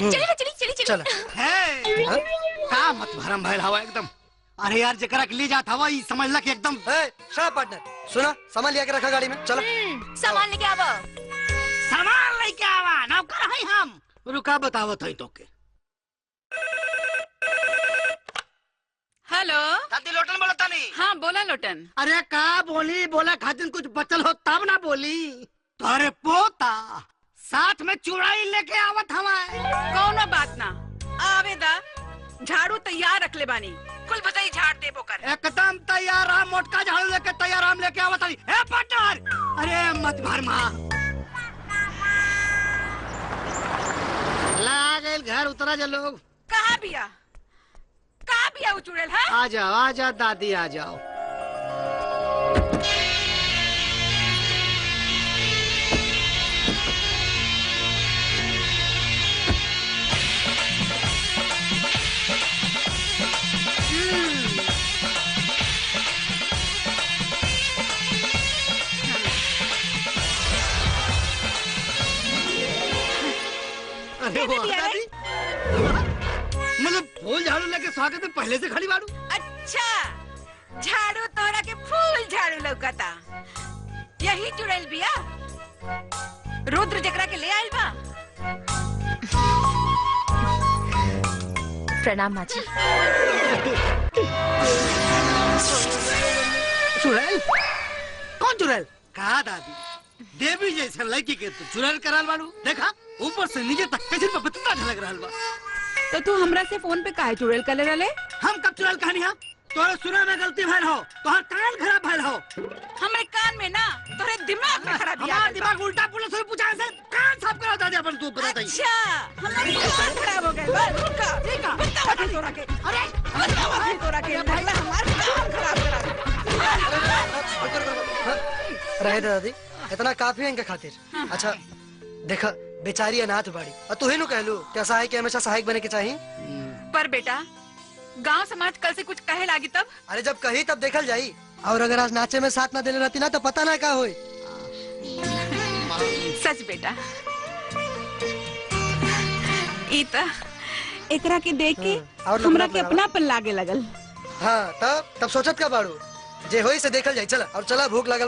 चली चल का मत भरम भइल हवा एकदम। अरे यार जकरा के ले जात हवा ई समझला कि एकदम शट पार्टनर सुना, सामान लिया के रखा गाड़ी में। चलो सामान लेके आवा। सामान लेके आवा नौकर है हम। रुका बतावत है तोके। हेलो दादी लोटन बोलता नहीं। हाँ बोला लोटन। अरे का बोली, बोला खातिर कुछ बचल हो तब ना बोली। तुम्हारे पोता साथ में चुड़ाई लेके आवत हमारे। कौनो बात ना आवेदा, झाड़ू तैयार रख ले बानी, कुल बताई झाड़ देबो कर। एकदम तैयार हम, मोटका झाड़ू लेके तैयार हम लेके आवत हई। ए पार्टनर अरे मत भर मां ला गए घर उतरा जा लोग। कहाँ बिया वो चुड़ैल है? आ जाओ दादी आ जाओ। अरे वाह दादी, मतलब फूल झाड़ू लेके स्वागत में पहले से खड़ी बाड़ू। अच्छा झाड़ू तोरा के फूल झाड़ू लौकता। यही चुड़ैल बिया रुद्र जकरा के ले आइल बा। प्रणाम माँ जी। चुड़ैल? कौन चुड़ैल? कहा दादी, देवी जैसे लड़की के तू चुड़ैल कराल बाड़ू। देखा ऊपर से नीचे तक कैसे पपीता झलक रहल बा। तो तू हमरा से फोन पे काहे चुड़ैल कर ले? हम कब चुड़ैल कहानी हा? तोरे सुने में गलती भइल हो, तोहर कान खराब भइल हो। हमरे कान में ना तोरे दिमाग में खराबी आ गइल। हमार दिमाग उल्टा पुलिस से पूछा से कान साफ करा दादी अपन तू बताई। अच्छा हमारा कान खराब हो गइल बा। रुका देखा बताओ अभी तोरा के। अरे बताओ अभी तोरा के भगला हमार कान खराब करा। रहे दादी, इतना काफी है इनके खातिर। अच्छा देखा बेचारी अनाथ बाड़ी और तू ही नु कहलू क्या सहायक हमेशा सहायक बने के चाहिए। पर बेटा गांव समाज कल से कुछ कहे लागी तब? अरे जब कही तब देखल जाई। और अगर आज नाचे में साथ ना देले रहती ना तो पता ना क्या होई। सच बेटा इता एकरा के देख के हमरा के अपना पर लागे लगल। हाँ तब सोचत का बाड़ू जे होई से देखल जाई। चला और चला भूख लगल।